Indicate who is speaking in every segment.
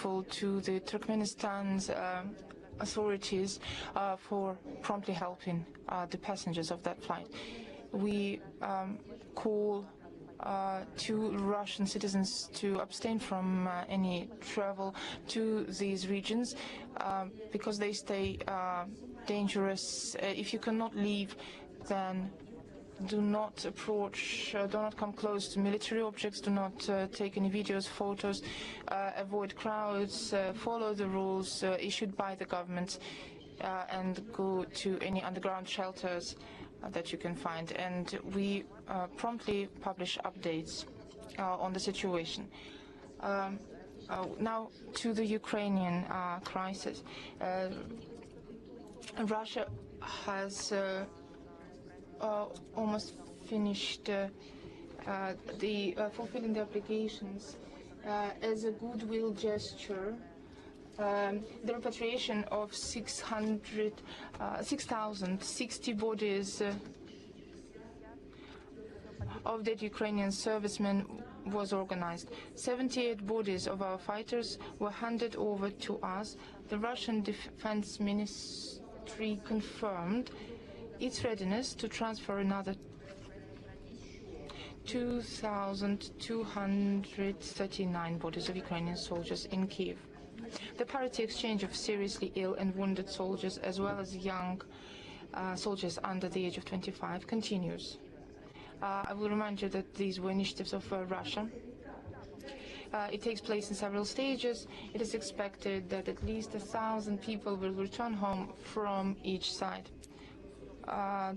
Speaker 1: grateful to the Turkmenistan's authorities for promptly helping the passengers of that flight. We call to Russian citizens to abstain from any travel to these regions because they stay dangerous. If you cannot leave, then do not approach, do not come close to military objects, do not take any videos, photos, avoid crowds, follow the rules issued by the government, and go to any underground shelters that you can find. And we promptly publish updates on the situation. Now to the Ukrainian crisis. Russia has almost finished fulfilling the obligations as a goodwill gesture. The repatriation of 6,060 bodies of dead Ukrainian servicemen was organized. 78 bodies of our fighters were handed over to us. The Russian Defense Ministry confirmed its readiness to transfer another 2,239 bodies of Ukrainian soldiers in Kiev. The parity exchange of seriously ill and wounded soldiers, as well as young soldiers under the age of 25, continues. I will remind you that these were initiatives of Russia. It takes place in several stages. It is expected that at least 1,000 people will return home from each side.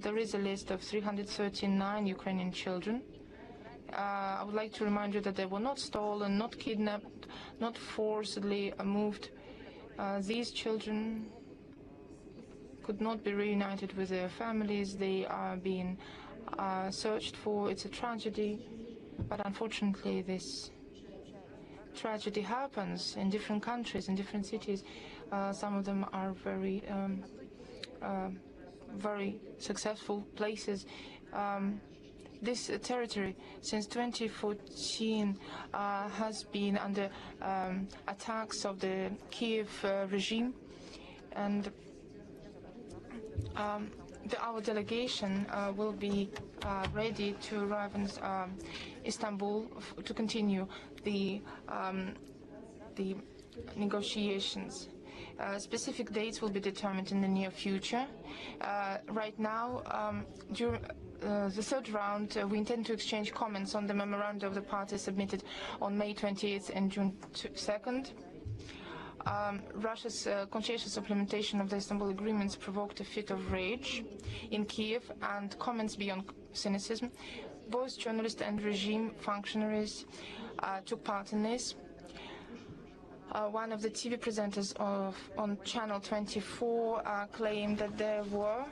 Speaker 1: There is a list of 339 Ukrainian children. I would like to remind you that they were not stolen, not kidnapped, not forcibly moved. These children could not be reunited with their families. They are being searched for. It's a tragedy, but unfortunately this tragedy happens in different countries, in different cities. Some of them are very successful places. This territory, since 2014, has been under attacks of the Kiev regime, and our delegation will be ready to arrive in Istanbul to continue the negotiations. Specific dates will be determined in the near future. Right now, during the third round, we intend to exchange comments on the memoranda of the parties submitted on May 28th and June 2nd. Russia's conscientious implementation of the Istanbul agreements provoked a fit of rage in Kiev and comments beyond cynicism. Both journalists and regime functionaries took part in this. One of the TV presenters on Channel 24 claimed that there were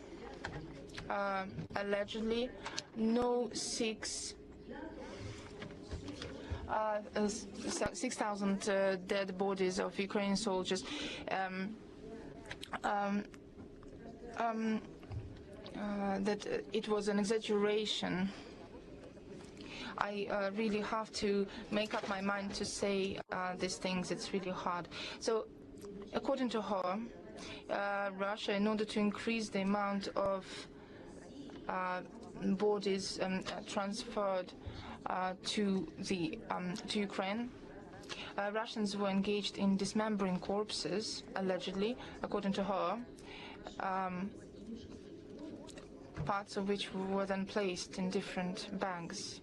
Speaker 1: allegedly no 6,000 dead bodies of Ukrainian soldiers. That it was an exaggeration. I really have to make up my mind to say these things. It's really hard. So, according to her, Russia, in order to increase the amount of bodies transferred to Ukraine, Russians were engaged in dismembering corpses, allegedly, according to her, parts of which were then placed in different bags.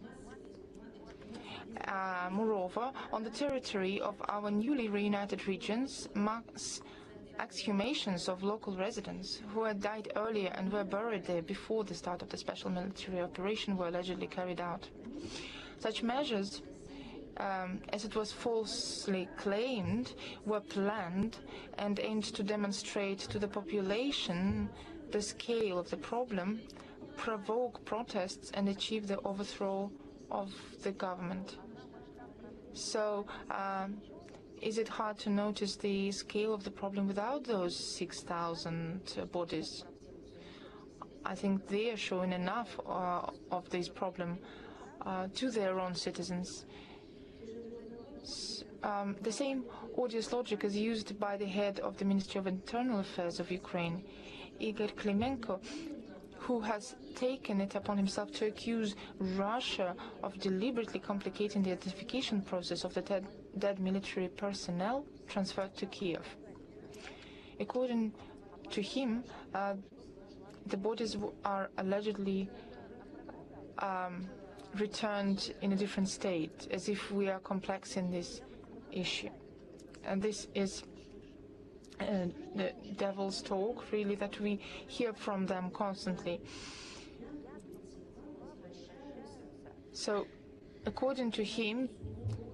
Speaker 1: Moreover, on the territory of our newly reunited regions, mass exhumations of local residents who had died earlier and were buried there before the start of the special military operation were allegedly carried out. Such measures, as it was falsely claimed, were planned and aimed to demonstrate to the population the scale of the problem, provoke protests, and achieve the overthrow of the government. So, is it hard to notice the scale of the problem without those 6,000 bodies? I think they are showing enough of this problem to their own citizens. The same odious logic is used by the head of the Ministry of Internal Affairs of Ukraine, Igor Klimenko, who has taken it upon himself to accuse Russia of deliberately complicating the identification process of the dead military personnel transferred to Kiev. According to him, the bodies are allegedly returned in a different state, as if we are complexing this issue. And this is the devil's talk, really, that we hear from them constantly. So, according to him,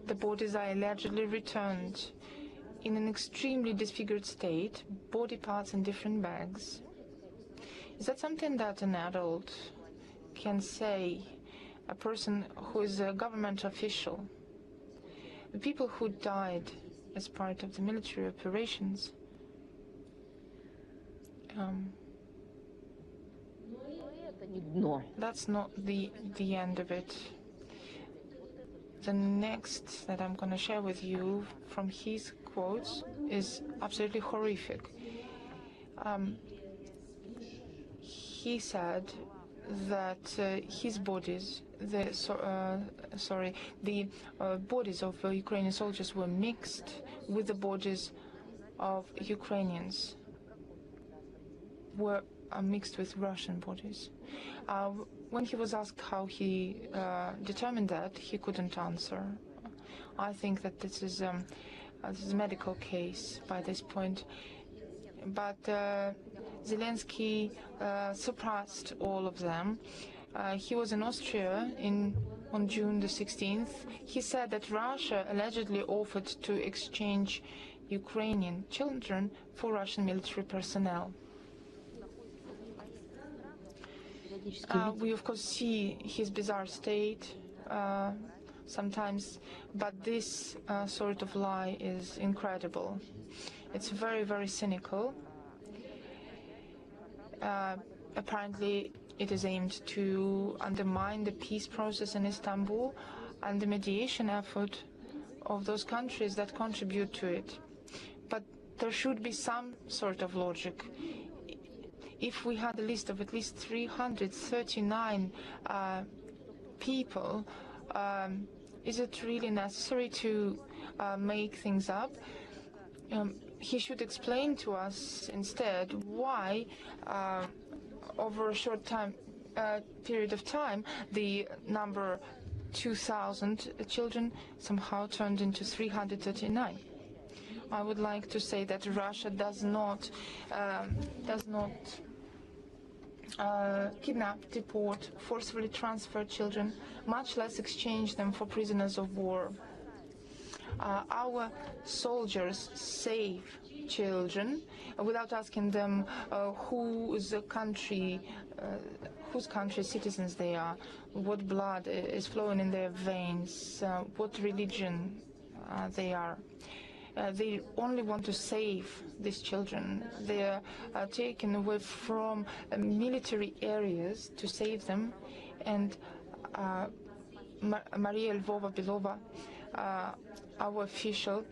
Speaker 1: the bodies are allegedly returned in an extremely disfigured state, body parts in different bags. Is that something that an adult can say, a person who is a government official? The people who died as part of the military operations, that's not the end of it. The next that I'm going to share with you from his quotes is absolutely horrific. He said that his bodies, the bodies of Ukrainian soldiers were mixed with the bodies of Ukrainians, were mixed with Russian bodies. When he was asked how he determined that, he couldn't answer. I think that this is a medical case by this point. But Zelensky surpassed all of them. He was in Austria on June the 16th. He said that Russia allegedly offered to exchange Ukrainian children for Russian military personnel. We, of course, see his bizarre state sometimes, but this sort of lie is incredible. It's very, very cynical. Apparently, it is aimed to undermine the peace process in Istanbul and the mediation effort of those countries that contribute to it. But there should be some sort of logic. If we had a list of at least 339 people, is it really necessary to make things up? He should explain to us instead why, over a short period of time, the number 2,000 children somehow turned into 339. I would like to say that Russia does not kidnap, deport, forcefully transfer children, much less exchange them for prisoners of war. Our soldiers save children without asking them whose country citizens they are, what blood is flowing in their veins, what religion they are. They only want to save these children. They are taken away from military areas to save them. And Maria Lvova-Belova, our official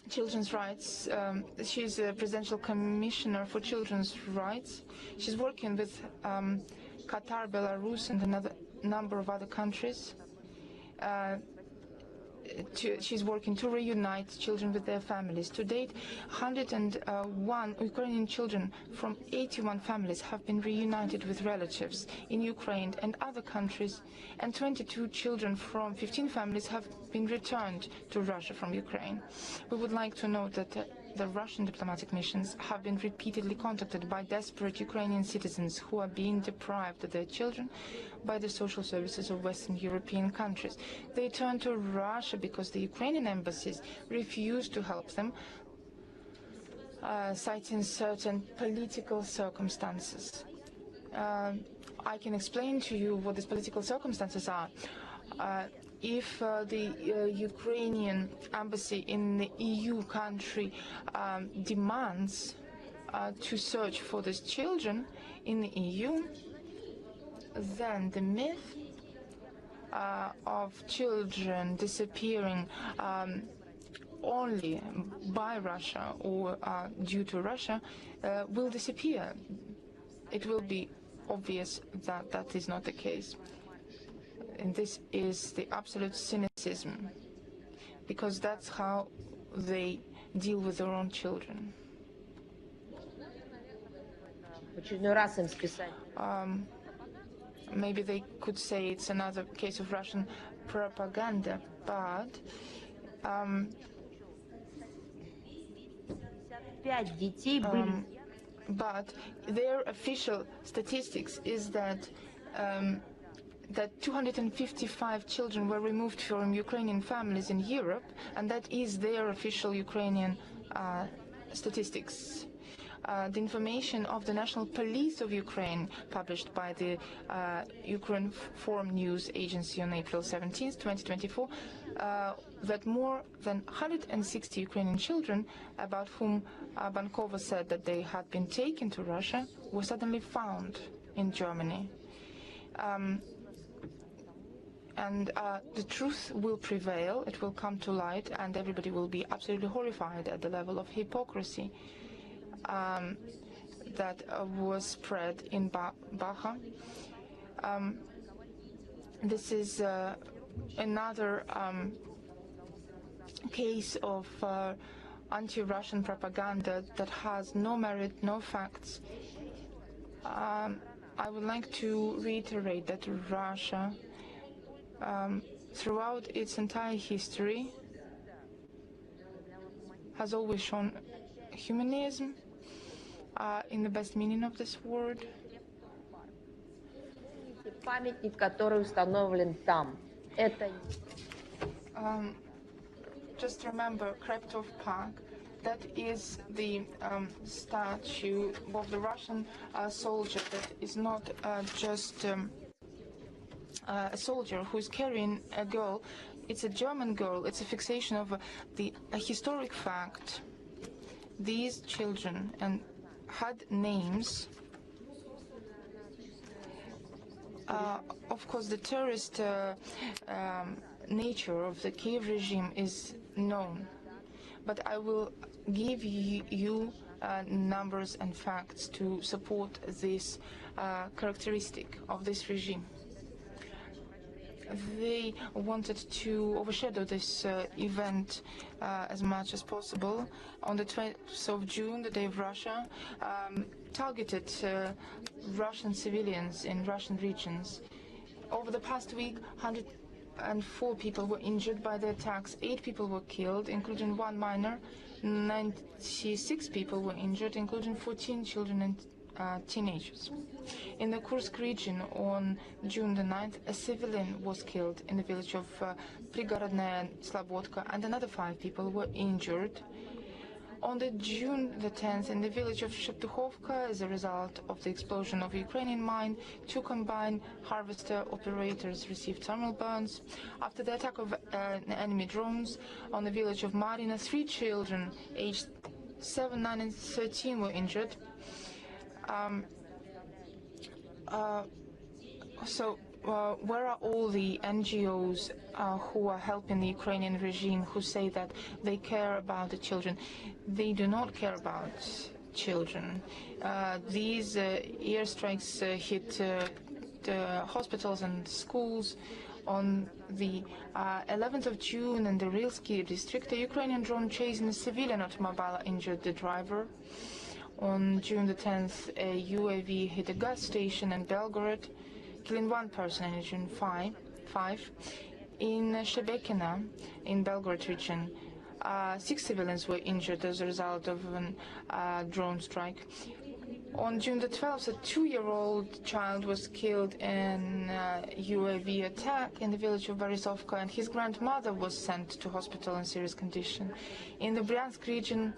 Speaker 1: children's rights, she's a presidential commissioner for children's rights. She's working with Qatar, Belarus, and another number of other countries. She's working to reunite children with their families. To date, 101 Ukrainian children from 81 families have been reunited with relatives in Ukraine and other countries, and 22 children from 15 families have been returned to Russia from Ukraine. We would like to note that the Russian diplomatic missions have been repeatedly contacted by desperate Ukrainian citizens who are being deprived of their children by the social services of Western European countries. They turn to Russia because the Ukrainian embassies refuse to help them, citing certain political circumstances. I can explain to you what these political circumstances are. If the Ukrainian embassy in the EU country demands to search for these children in the EU, then the myth of children disappearing only by Russia or due to Russia will disappear. It will be obvious that that is not the case. And this is the absolute cynicism, because that's how they deal with their own children. Maybe they could say it's another case of Russian propaganda, but their official statistics is that 255 children were removed from Ukrainian families in Europe, and that is their official Ukrainian statistics. The information of the National Police of Ukraine, published by the Ukraine Forum News Agency on April 17, 2024, that more than 160 Ukrainian children, about whom Bankova said that they had been taken to Russia, were suddenly found in Germany. And the truth will prevail, it will come to light, and everybody will be absolutely horrified at the level of hypocrisy that was spread in Baja. This is another case of anti-Russian propaganda that has no merit, no facts. I would like to reiterate that Russia, throughout its entire history, has always shown humanism in the best meaning of this word. Just remember Kreptov Park. That is the statue of the Russian soldier that is not just a soldier who is carrying a girl. It's a German girl. It's a fixation of a historic fact. These children had names. Of course, the terrorist nature of the Kiev regime is known, but I will give you numbers and facts to support this characteristic of this regime. They wanted to overshadow this event as much as possible. On the 12th of June, the Day of Russia, targeted Russian civilians in Russian regions. Over the past week, 104 people were injured by the attacks. 8 people were killed, including 1 minor. 96 people were injured, including 14 children and teenagers. In the Kursk region on June the 9th, a civilian was killed in the village of Prigorodnaya Slobodka, and another 5 people were injured. On the June the 10th, in the village of Sheptuhovka, as a result of the explosion of a Ukrainian mine, 2 combined harvester operators received thermal burns. After the attack of enemy drones on the village of Marina, 3 children aged 7, 9 and 13 were injured. Where are all the NGOs who are helping the Ukrainian regime, who say that they care about the children? They do not care about children. These airstrikes hit the hospitals and schools. On the 11th of June in the Rilsky district, a Ukrainian drone chasing a civilian automobile injured the driver. On June the 10th, a UAV hit a gas station in Belgorod, killing 1 person and injuring 5. In Shebekina, in Belgorod region, 6 civilians were injured as a result of a drone strike. On June the 12th, a 2-year-old child was killed in a UAV attack in the village of Borisovka, and his grandmother was sent to hospital in serious condition. In the Bryansk region,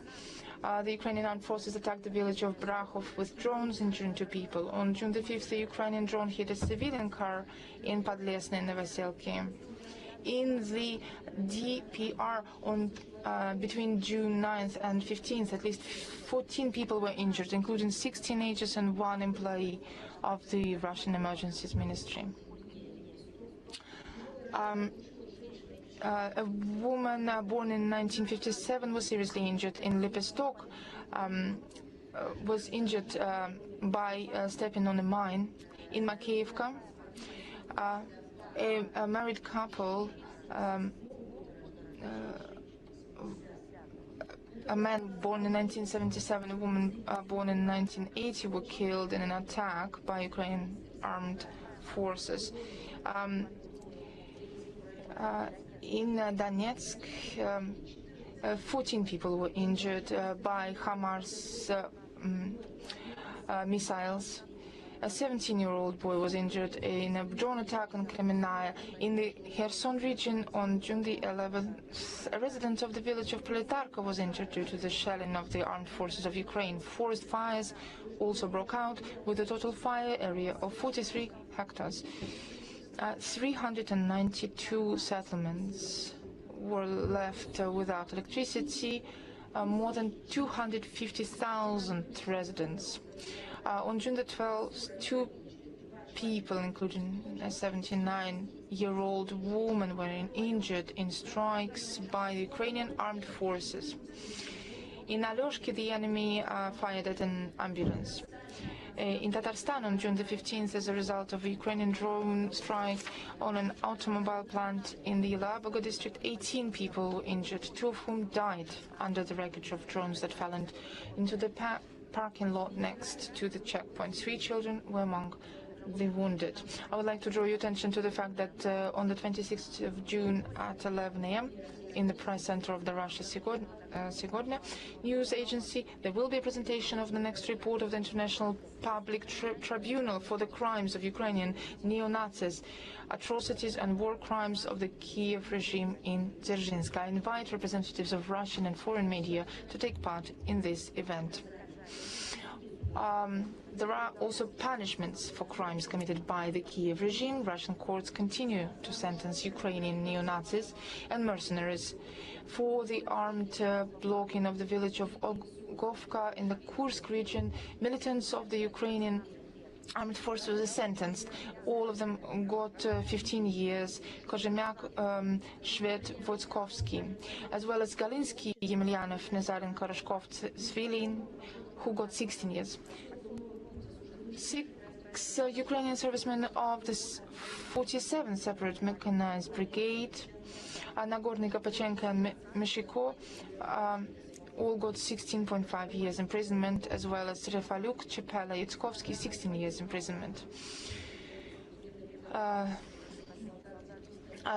Speaker 1: the Ukrainian armed forces attacked the village of Brachov with drones, injuring 2 people. On June the 5th, the Ukrainian drone hit a civilian car in Podlesny, Novoselky. In the DPR, between June 9th and 15th, at least 14 people were injured, including 6 teenagers and 1 employee of the Russian Emergencies Ministry. A woman born in 1957 was seriously injured in Lipestok, was injured by stepping on a mine. In Makiivka, a married couple, a man born in 1977, a woman born in 1980 were killed in an attack by Ukrainian armed forces. In Donetsk, 14 people were injured by Hamas missiles. A 17-year-old boy was injured in a drone attack on Kremenaya. In the Kherson region on June the 11th, a resident of the village of Proletarka was injured due to the shelling of the armed forces of Ukraine. Forest fires also broke out with a total fire area of 43 hectares. 392 settlements were left without electricity, more than 250,000 residents. On June the 12th, 2 people, including a 79-year-old woman, were injured in strikes by the Ukrainian armed forces. In Alyoshki, the enemy fired at an ambulance. In Tatarstan on June the 15th, as a result of a Ukrainian drone strike on an automobile plant in the Yelabaga district, 18 people were injured, 2 of whom died under the wreckage of drones that fell into the parking lot next to the checkpoint. 3 children were among the wounded. I would like to draw your attention to the fact that on the 26th of June at 11 a.m. in the press center of the Russia Sigodnya news agency, there will be a presentation of the next report of the International Public Tribunal for the crimes of Ukrainian neo-Nazis, atrocities and war crimes of the Kiev regime in Dzerzhinsk. I invite representatives of Russian and foreign media to take part in this event. There are also punishments for crimes committed by the Kiev regime. Russian courts continue to sentence Ukrainian neo-Nazis and mercenaries for the armed blocking of the village of Ogovka in the Kursk region. Militants of the Ukrainian armed forces were sentenced. All of them got 15 years. Kozhemyak, Shved, Voitskovsky, as well as Galinsky, Yemelyanov, Nazarenko, Rashkov, Svilin, who got 16 years. 6 Ukrainian servicemen of the 47th Separate Mechanized Brigade, Nagorny Kapachenko and Meshiko, all got 16.5 years imprisonment, as well as Refaluk, Chepela, Yutskovsky, 16 years imprisonment.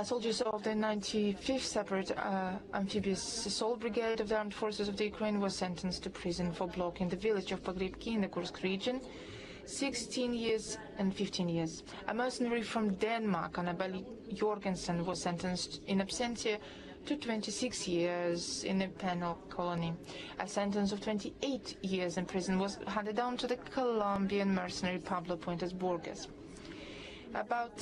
Speaker 1: Soldiers of the 95th Separate Amphibious Assault Brigade of the Armed Forces of the Ukraine were sentenced to prison for blocking the village of Pogribki in the Kursk region, 16 years and 15 years. A mercenary from Denmark, Annabelle Jorgensen, was sentenced in absentia to 26 years in a penal colony. A sentence of 28 years in prison was handed down to the Colombian mercenary Pablo Puentes Borges. About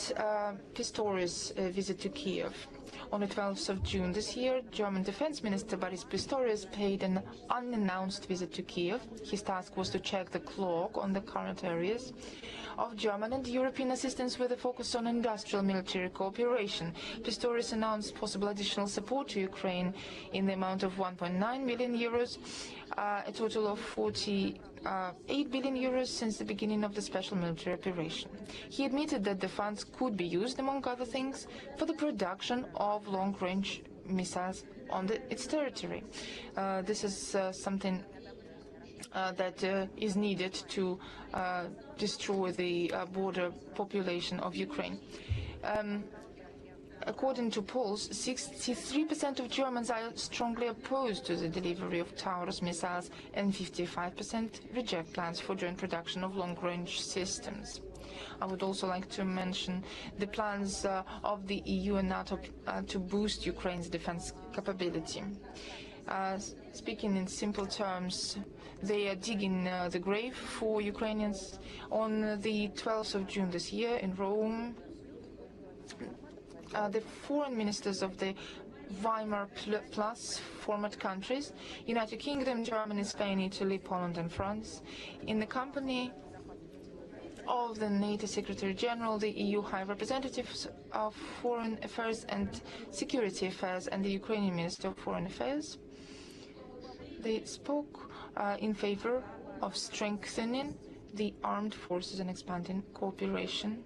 Speaker 1: Pistorius' visit to Kiev. On the 12th of June this year, German Defense Minister Boris Pistorius paid an unannounced visit to Kiev. His task was to check the clock on the current areas of German and European assistance with a focus on industrial military cooperation. Pistorius announced possible additional support to Ukraine in the amount of 1.9 million euros, a total of 48 billion euros since the beginning of the special military operation. He admitted that the funds could be used, among other things, for the production of long-range missiles on its territory. This is something that is needed to destroy the border population of Ukraine. According to polls, 63% of Germans are strongly opposed to the delivery of Taurus missiles, and 55% reject plans for joint production of long-range systems. I would also like to mention the plans of the EU and NATO to boost Ukraine's defense capability. Speaking in simple terms, they are digging the grave for Ukrainians. On the 12th of June this year in Rome, the foreign ministers of the Weimar Plus format countries, United Kingdom, Germany, Spain, Italy, Poland and France, in the company of the NATO Secretary General, the EU High Representatives of Foreign Affairs and Security Affairs, and the Ukrainian Minister of Foreign Affairs. They spoke in favor of strengthening the armed forces and expanding cooperation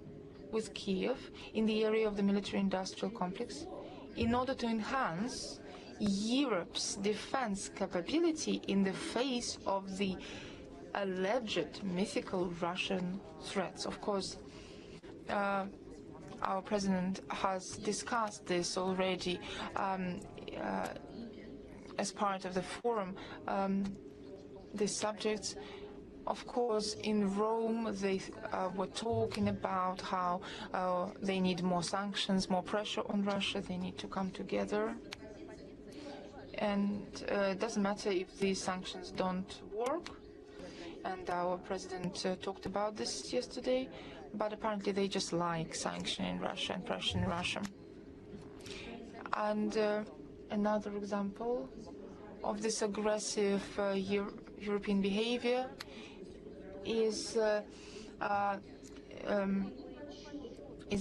Speaker 1: with Kiev in the area of the military-industrial complex in order to enhance Europe's defense capability in the face of the alleged mythical Russian threats. Of course, our president has discussed this already as part of the forum, these subjects. Of course, in Rome, they were talking about how they need more sanctions, more pressure on Russia. They need to come together. And it doesn't matter if these sanctions don't work. And our president talked about this yesterday. But apparently they just like sanctioning Russia and pressuring Russia. And another example of this aggressive European behavior is the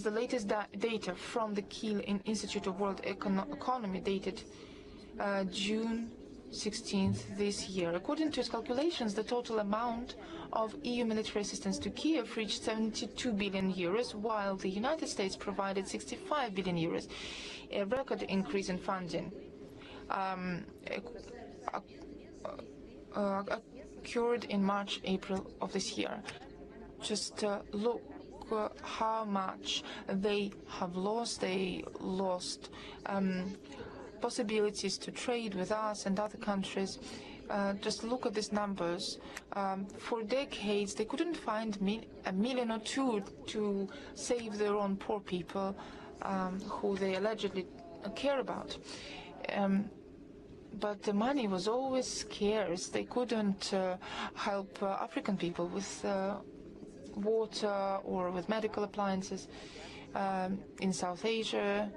Speaker 1: latest data from the Kiev Institute of World Economy, dated June 16th this year. According to its calculations, the total amount of EU military assistance to Kiev reached 72 billion euros, while the United States provided 65 billion euros, a record increase in funding. Occurred in March, April of this year. Just look how much they have lost. They lost possibilities to trade with us and other countries. Just look at these numbers. For decades, they couldn't find a million or two to save their own poor people who they allegedly care about. But the money was always scarce. They couldn't help African people with water or with medical appliances in South Asia.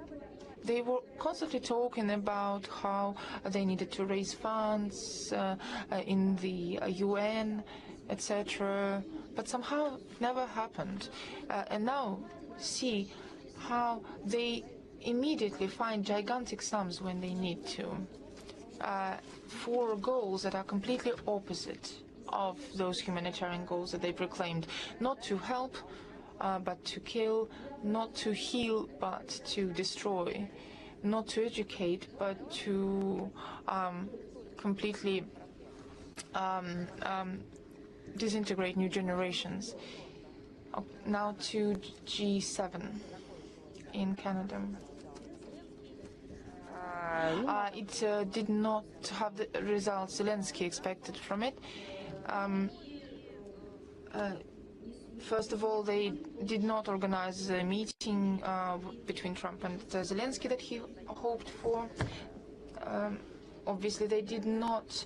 Speaker 1: They were constantly talking about how they needed to raise funds in the UN, etc. But somehow it never happened. And now see how they immediately find gigantic sums when they need to. For goals that are completely opposite of those humanitarian goals that they proclaimed, not to help but to kill, not to heal but to destroy, not to educate but to completely disintegrate new generations. Now to G7 in Canada. It did not have the results Zelensky expected from it. First of all, they did not organize a meeting between Trump and Zelensky that he hoped for. Obviously, they did not.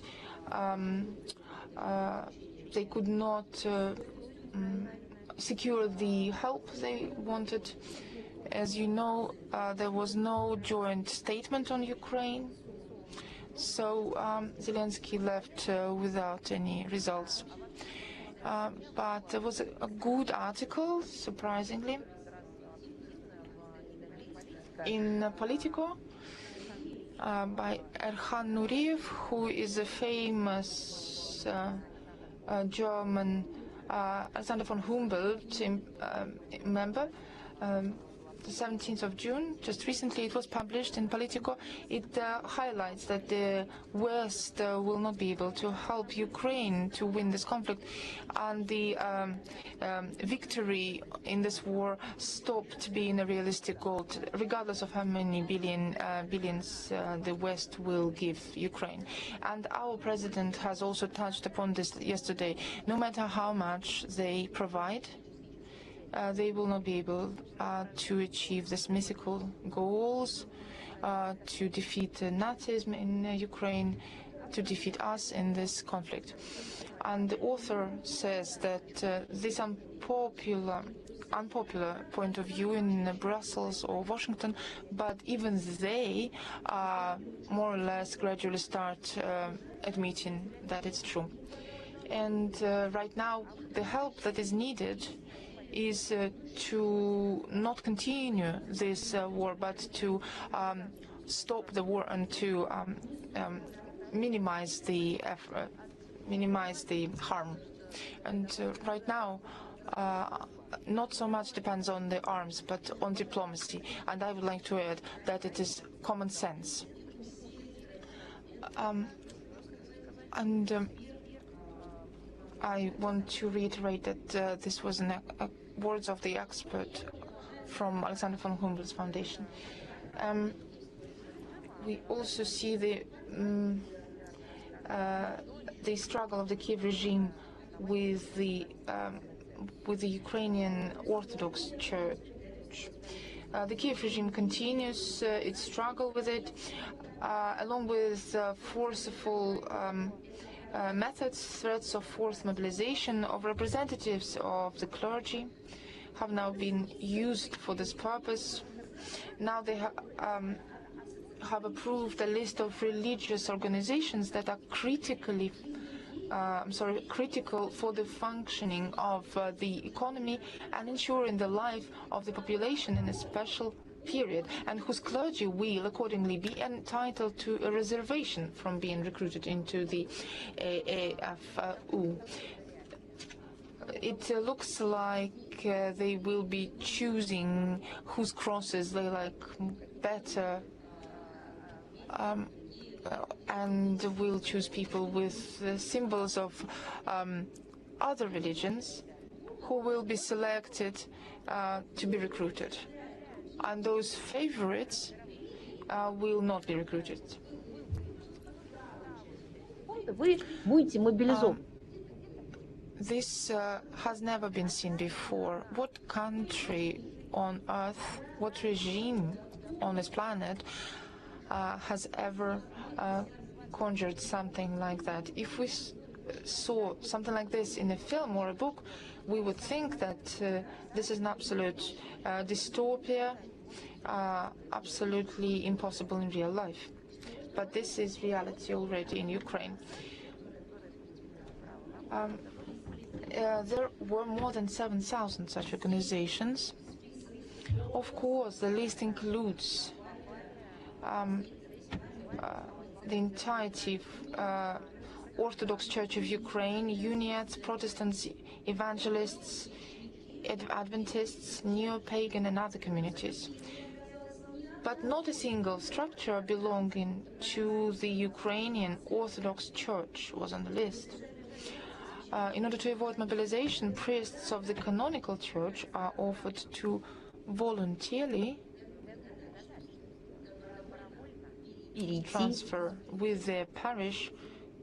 Speaker 1: They could not secure the help they wanted. As you know, there was no joint statement on Ukraine, so Zelensky left without any results. But there was a good article, surprisingly, in Politico by Erhan Nuriyev, who is a famous German Alexander von Humboldt member. The 17th of June, just recently it was published in Politico. It highlights that the West will not be able to help Ukraine to win this conflict, and the victory in this war stopped being a realistic goal, regardless of how many billions the West will give Ukraine. And our president has also touched upon this yesterday. No matter how much they provide, they will not be able to achieve these mythical goals, to defeat Nazism in Ukraine, to defeat us in this conflict. And the author says that this unpopular point of view in Brussels or Washington, but even they more or less gradually start admitting that it's true. And right now, the help that is needed is to not continue this war, but to stop the war and to minimize the effort, minimize the harm. And right now, not so much depends on the arms, but on diplomacy. And I would like to add that it is common sense. I want to reiterate that this was words of the expert from Alexander von Humboldt's Foundation. We also see the struggle of the Kiev regime with the Ukrainian Orthodox Church. The Kiev regime continues its struggle with it, along with forceful methods, threats of forced mobilization of representatives of the clergy have now been used for this purpose. Now they have approved a list of religious organizations that are critical for the functioning of the economy and ensuring the life of the population in a special period, and whose clergy will accordingly be entitled to a reservation from being recruited into the AFU. It looks like they will be choosing whose crosses they like better, and will choose people with symbols of other religions who will be selected to be recruited. And those favorites will not be recruited. This has never been seen before. What country on earth, what regime on this planet has ever conjured something like that? If we saw something like this in a film or a book, we would think that this is an absolute dystopia, absolutely impossible in real life. But this is reality already in Ukraine. There were more than 7,000 such organizations. Of course, the list includes the entirety of Orthodox Church of Ukraine, Uniats, Protestants, Evangelists, Adventists, Neo-Pagan and other communities. But not a single structure belonging to the Ukrainian Orthodox Church was on the list. In order to avoid mobilization, priests of the canonical church are offered to voluntarily transfer with their parish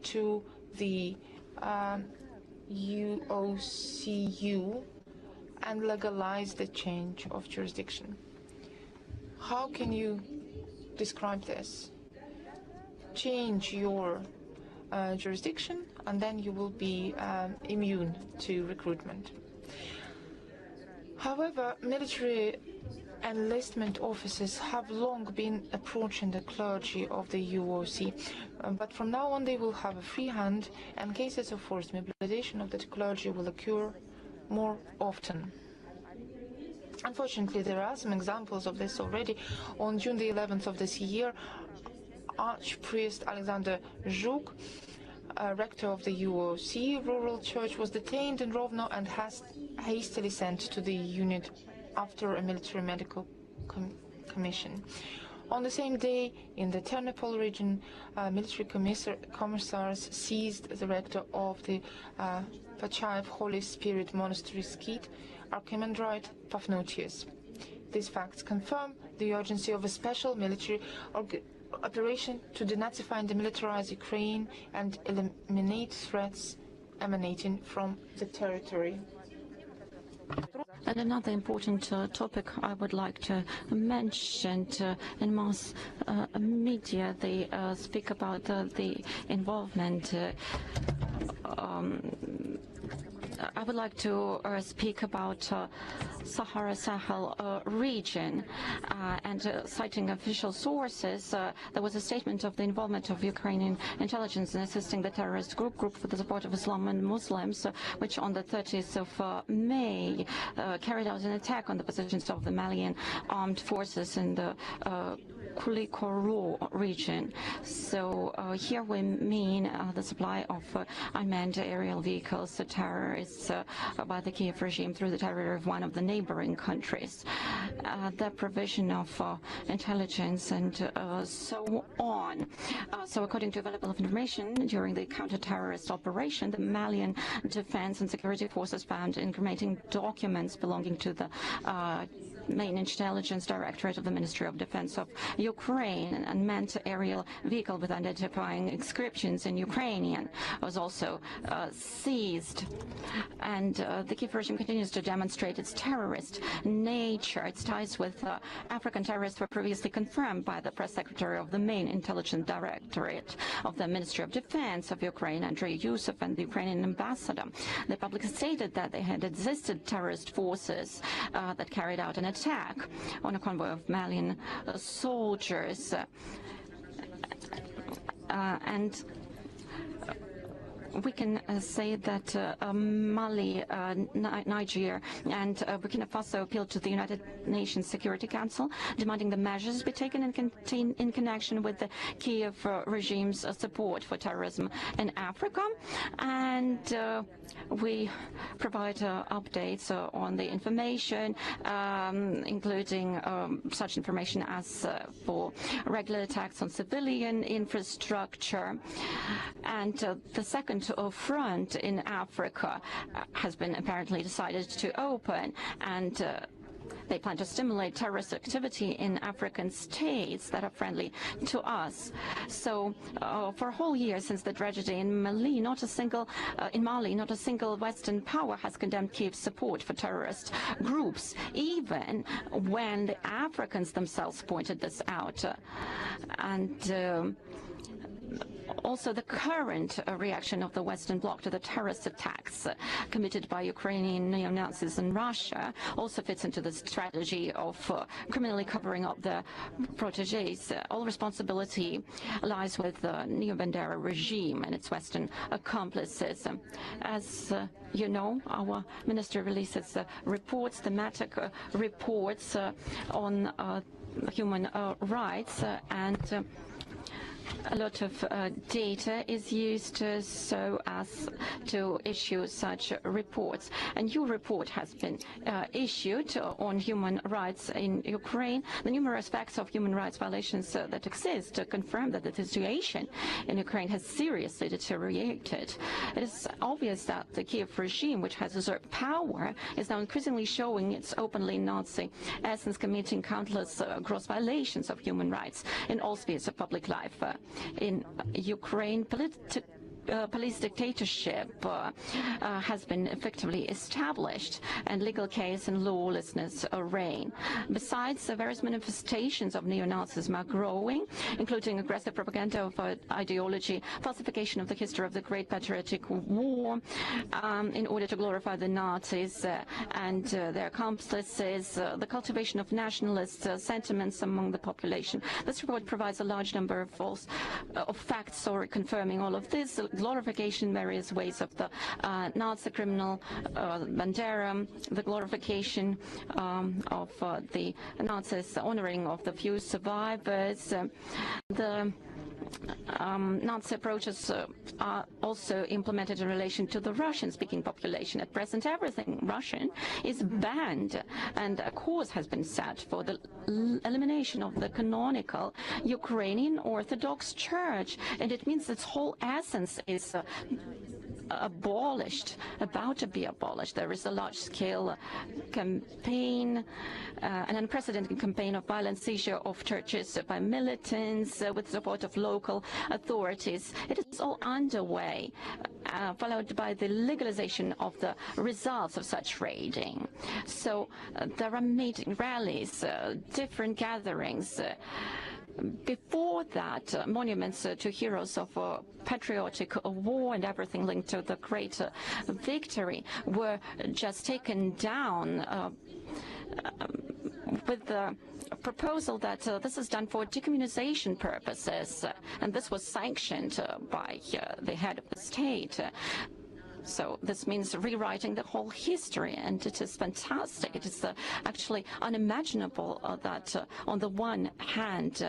Speaker 1: to the UOCU and legalize the change of jurisdiction. How can you describe this? Change your jurisdiction and then you will be immune to recruitment. However, military enlistment officers have long been approaching the clergy of the UOC, but from now on they will have a free hand, and cases of forced mobilization of the clergy will occur more often. Unfortunately, there are some examples of this already. On June the 11th of this year, Archpriest Alexander Zhuk, rector of the UOC Rural Church, was detained in Rovno and hastily sent to the unit after a military medical commission. On the same day, in the Ternopil region, military commissars seized the rector of the Pachaev Holy Spirit Monastery Skit, Archimandrite Paphnutius. These facts confirm the urgency of a special military operation to denazify and demilitarize Ukraine and eliminate threats emanating from the territory.
Speaker 2: And another important topic I would like to mention, in mass media they speak about the involvement I would like to speak about Sahara-Sahel region, and citing official sources, there was a statement of the involvement of Ukrainian intelligence in assisting the terrorist group for the support of Islam and Muslims, which on the 30th of May carried out an attack on the positions of the Malian armed forces in the Kulikoro region. So here we mean the supply of unmanned aerial vehicles to terrorists by the Kiev regime through the territory of one of the neighboring countries. The provision of intelligence and so on. So according to available information, during the counter-terrorist operation, the Malian defense and security forces found incriminating documents belonging to the main intelligence directorate of the Ministry of Defense of Ukraine. An unmanned aerial vehicle with identifying inscriptions in Ukrainian was also seized. And the Kiev regime continues to demonstrate its terrorist nature. Its ties with African terrorists were previously confirmed by the press secretary of the main intelligence directorate of the Ministry of Defense of Ukraine, Andrei Yusuf, and the Ukrainian ambassador. They publicly stated that they had existed terrorist forces that carried out an attack on a convoy of Malian soldiers. And we can say that Mali, Niger, and Burkina Faso appealed to the United Nations Security Council, demanding the measures be taken in connection with the Kiev regime's support for terrorism in Africa. And we provide updates on the information, including such information as for regular attacks on civilian infrastructure. And the second front in Africa has been apparently decided to open, and they plan to stimulate terrorist activity in African states that are friendly to us. So for a whole year since the tragedy in Mali, not a single Western power has condemned Kiev's support for terrorist groups, even when the Africans themselves pointed this out. And also, the current reaction of the Western Bloc to the terrorist attacks committed by Ukrainian neo-Nazis in Russia also fits into the strategy of criminally covering up the proteges. All responsibility lies with the Neo-Bandera regime and its Western accomplices. As you know, our ministry releases reports, thematic reports on human rights, and a lot of data is used so as to issue such reports. And your report has been issued on human rights in Ukraine. The numerous facts of human rights violations that exist confirm that the situation in Ukraine has seriously deteriorated. It is obvious that the Kiev regime, which has usurped power, is now increasingly showing its openly Nazi essence, committing countless gross violations of human rights in all spheres of public life. In Ukraine, police dictatorship has been effectively established, and legal chaos and lawlessness reign. Besides, various manifestations of neo-Nazism are growing, including aggressive propaganda of ideology, falsification of the history of the Great Patriotic War in order to glorify the Nazis and their accomplices, the cultivation of nationalist sentiments among the population. This report provides a large number of facts or confirming all of this. Glorification in various ways of the Nazi criminal Bandera, the glorification of the Nazis, honoring of the few survivors. The Nazi approaches are also implemented in relation to the Russian-speaking population. At present, everything Russian is banned, and a course has been set for the elimination of the canonical Ukrainian Orthodox Church, and it means its whole essence is abolished, about to be abolished. There is a large-scale campaign, an unprecedented campaign of violent seizure of churches by militants with support of local authorities. It is all underway, followed by the legalization of the results of such raiding. So there are meeting, rallies, different gatherings before that, monuments to heroes of patriotic war and everything linked to the great victory were just taken down with the proposal that this is done for decommunization purposes, and this was sanctioned by the head of the state. So this means rewriting the whole history, and it is fantastic. It is actually unimaginable that on the one hand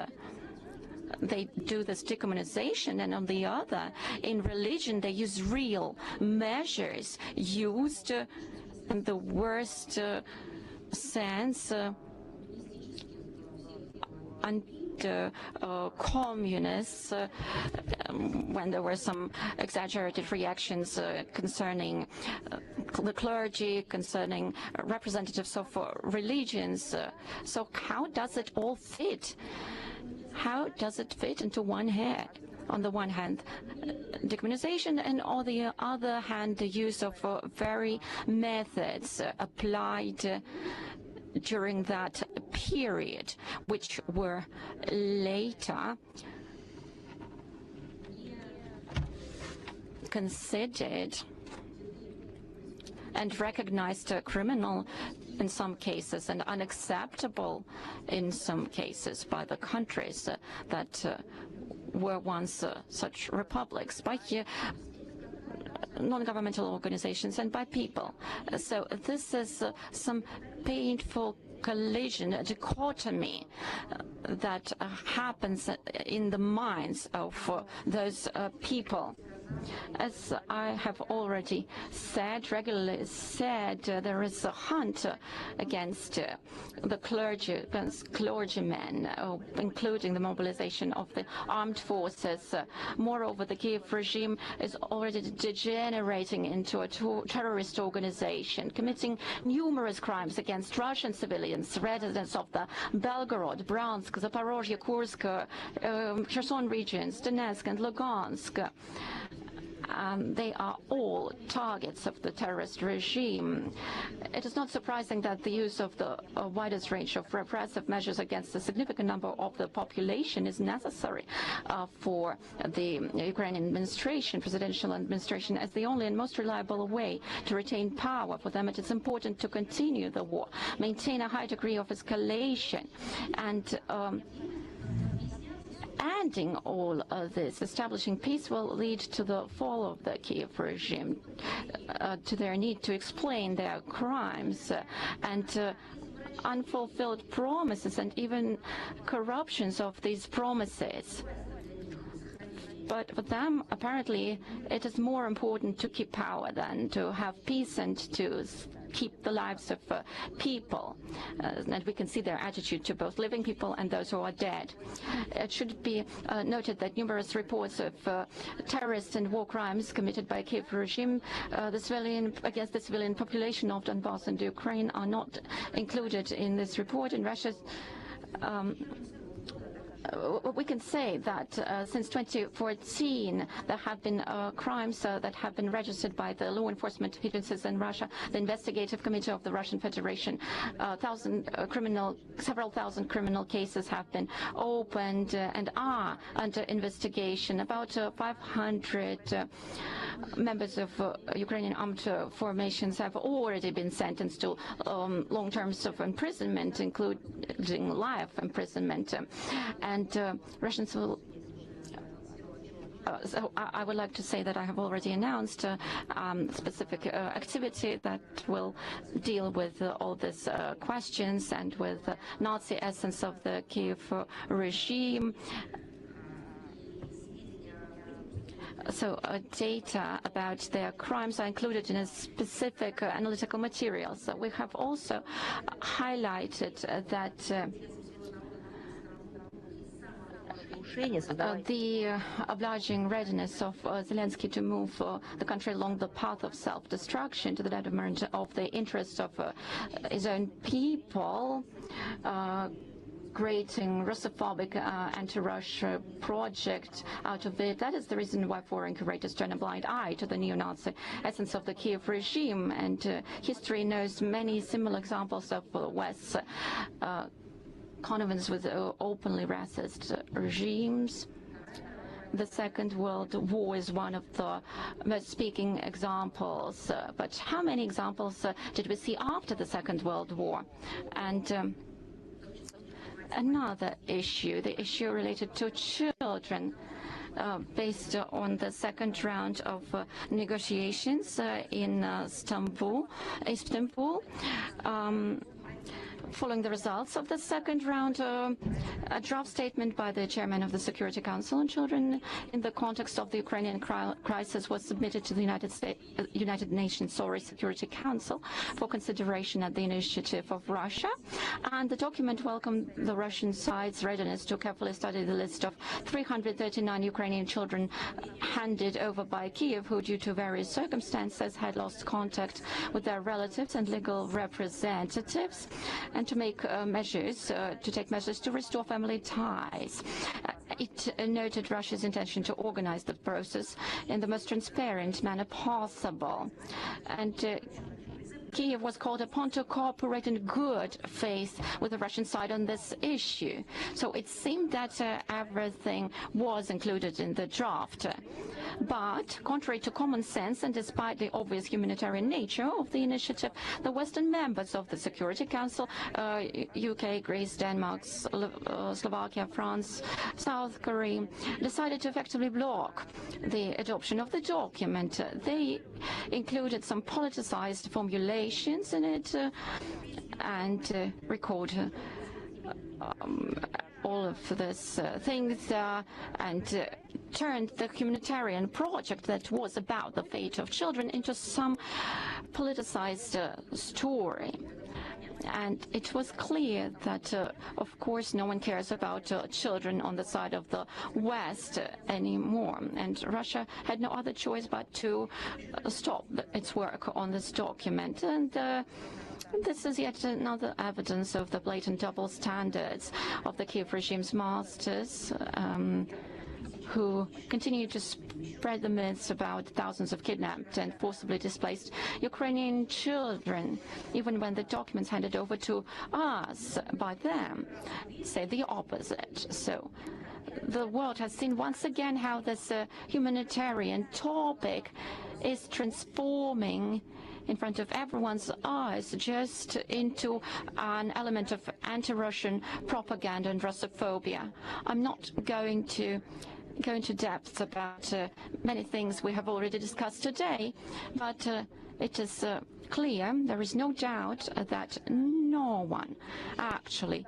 Speaker 2: they do this decommunization, and on the other, in religion, they use real measures used in the worst sense under communists, when there were some exaggerated reactions concerning the clergy, concerning representatives of religions. So how does it all fit? How does it fit into one head? On the one hand, decommunization, and on the other hand, the use of very methods applied during that period, which were later considered and recognized criminal in some cases and unacceptable in some cases by the countries that were once such republics, by non-governmental organizations and by people. So this is some painful collision, a dichotomy that happens in the minds of those people. As I have already said, regularly said, there is a hunt against the clergy, against clergymen, including the mobilization of the armed forces. Moreover, the Kiev regime is already degenerating into a terrorist organization, committing numerous crimes against Russian civilians, residents of the Belgorod, Bryansk, Zaporozhye, Kursk, Kherson regions, Donetsk and Lugansk. They are all targets of the terrorist regime. It is not surprising that the use of the widest range of repressive measures against a significant number of the population is necessary for the Ukrainian administration, presidential administration, as the only and most reliable way to retain power. For them, it is important to continue the war, maintain a high degree of escalation, and ending all of this, establishing peace, will lead to the fall of the Kiev regime, to their need to explain their crimes and unfulfilled promises and even corruptions of these promises. But for them, apparently, it is more important to keep power than to have peace and to keep the lives of people. And we can see their attitude to both living people and those who are dead. It should be noted that numerous reports of terrorist and war crimes committed by Kiev regime against the civilian population of Donbass and Ukraine are not included in this report. In Russia's we can say that since 2014 there have been crimes that have been registered by the law enforcement agencies in Russia. The investigative committee of the Russian Federation, several thousand criminal cases have been opened and are under investigation. About 500 members of Ukrainian armed formations have already been sentenced to long terms of imprisonment, including life imprisonment. And Russian civil so I would like to say that I have already announced specific activity that will deal with all these questions and with the Nazi essence of the Kiev regime. So data about their crimes are included in a specific analytical materials. We have also highlighted that the obliging readiness of Zelensky to move the country along the path of self-destruction to the detriment of the interests of his own people, creating Russophobic anti-Russia project out of it. That is the reason why foreign curators turn a blind eye to the neo-Nazi essence of the Kiev regime, and history knows many similar examples of West's connivance with openly racist regimes. The Second World War is one of the most speaking examples. But how many examples did we see after the Second World War? And another issue, the issue related to children. Based on the second round of negotiations in Istanbul, following the results of the second round, a draft statement by the chairman of the Security Council on Children in the context of the Ukrainian crisis was submitted to the United Nations Security Council for consideration at the initiative of Russia. And the document welcomed the Russian side's readiness to carefully study the list of 339 Ukrainian children handed over by Kiev, who, due to various circumstances, had lost contact with their relatives and legal representatives, and to take measures to restore family ties. It noted Russia's intention to organize the process in the most transparent manner possible. And Kiev was called upon to cooperate in good faith with the Russian side on this issue. So it seemed that everything was included in the draft. But contrary to common sense and despite the obvious humanitarian nature of the initiative, the Western members of the Security Council, UK, Greece, Denmark, Slovakia, France, South Korea, decided to effectively block the adoption of the document. They included some politicized formulations in it and record all of these things and turned the humanitarian project that was about the fate of children into some politicized story. And it was clear that, of course, no one cares about children on the side of the West anymore. And Russia had no other choice but to stop its work on this document. And this is yet another evidence of the blatant double standards of the Kiev regime's masters, who continue to spread the myths about thousands of kidnapped and forcibly displaced Ukrainian children, even when the documents handed over to us by them say the opposite. So the world has seen once again how this humanitarian topic is transforming in front of everyone's eyes just into an element of anti-Russian propaganda and Russophobia. I'm not going to go into depth about many things we have already discussed today, but it is clear, there is no doubt that no one actually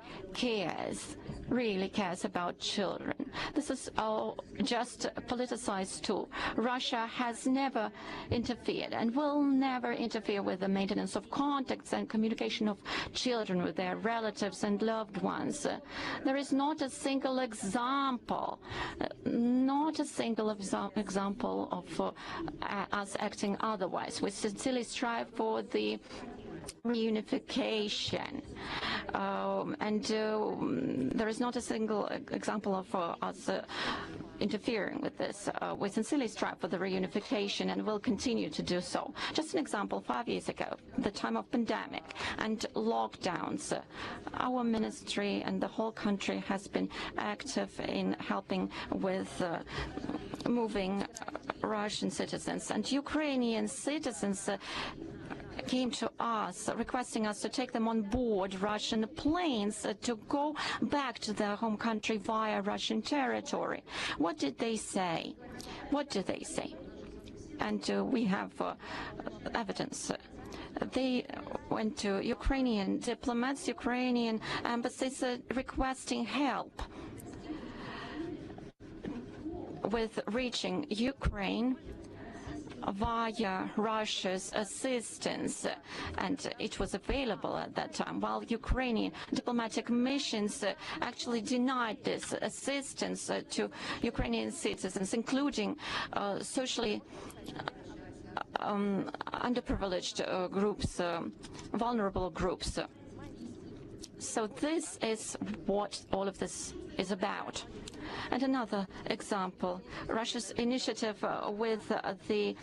Speaker 2: really cares about children. This is all just a politicized tool. Russia has never interfered and will never interfere with the maintenance of contacts and communication of children with their relatives and loved ones. There is not a single example, of us acting otherwise. We sincerely strive for the reunification, and there is not a single example of us interfering with this. We sincerely strive for the reunification and will continue to do so. Just an example, 5 years ago, the time of pandemic and lockdowns, our ministry and the whole country has been active in helping with moving Russian citizens and Ukrainian citizens came to us requesting us to take them on board Russian planes to go back to their home country via Russian territory. What did they say? What did they say? And we have evidence. They went to Ukrainian diplomats, Ukrainian embassies requesting help with reaching Ukraine via Russia's assistance, and it was available at that time, while Ukrainian diplomatic missions actually denied this assistance to Ukrainian citizens, including socially underprivileged groups, vulnerable groups. So this is what all of this is about. And another example, Russia's initiative with the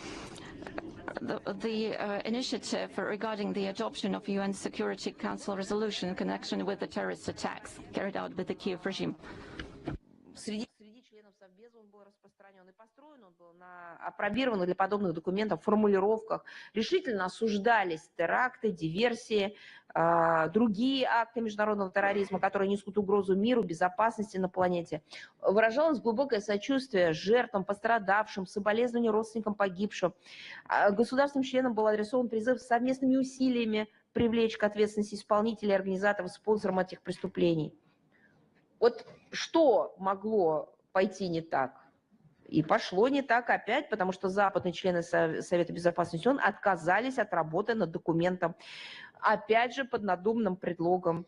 Speaker 2: the initiative regarding the adoption of UN Security Council resolution in connection with the terrorist attacks carried out by the Kiev regime.
Speaker 3: Среди членов Совбеза он был распространен и построен, он был на апробированных для подобных документов формулировках. Решительно осуждались теракты, диверсии, другие акты международного терроризма, которые несут угрозу миру, безопасности на планете. Выражалось глубокое сочувствие жертвам, пострадавшим, соболезнования родственникам погибшим. Государственным членам был адресован призыв совместными усилиями привлечь к ответственности исполнителей, организаторов, спонсоров этих преступлений. Вот что могло пойти не так? И пошло не так опять, потому что западные члены Совета Безопасности ООН отказались от работы над документом, опять же под надуманным предлогом.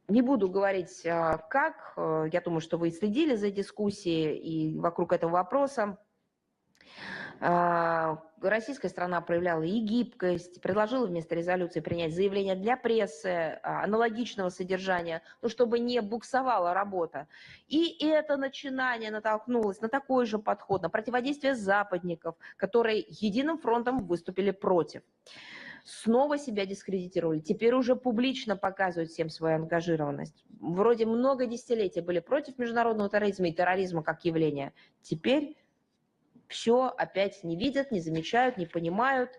Speaker 3: Не буду говорить как, я думаю, что вы следили за дискуссией и вокруг этого вопроса. Российская страна проявляла и гибкость, предложила вместо резолюции принять заявление для прессы аналогичного содержания, ну, чтобы не буксовала работа. И это начинание натолкнулось на такой же подход, на противодействие западников, которые единым фронтом выступили против. Снова себя дискредитировали, теперь уже публично показывают всем свою ангажированность. Вроде много десятилетий были против международного терроризма и терроризма как явления. Теперь все опять не видят, не замечают, не понимают.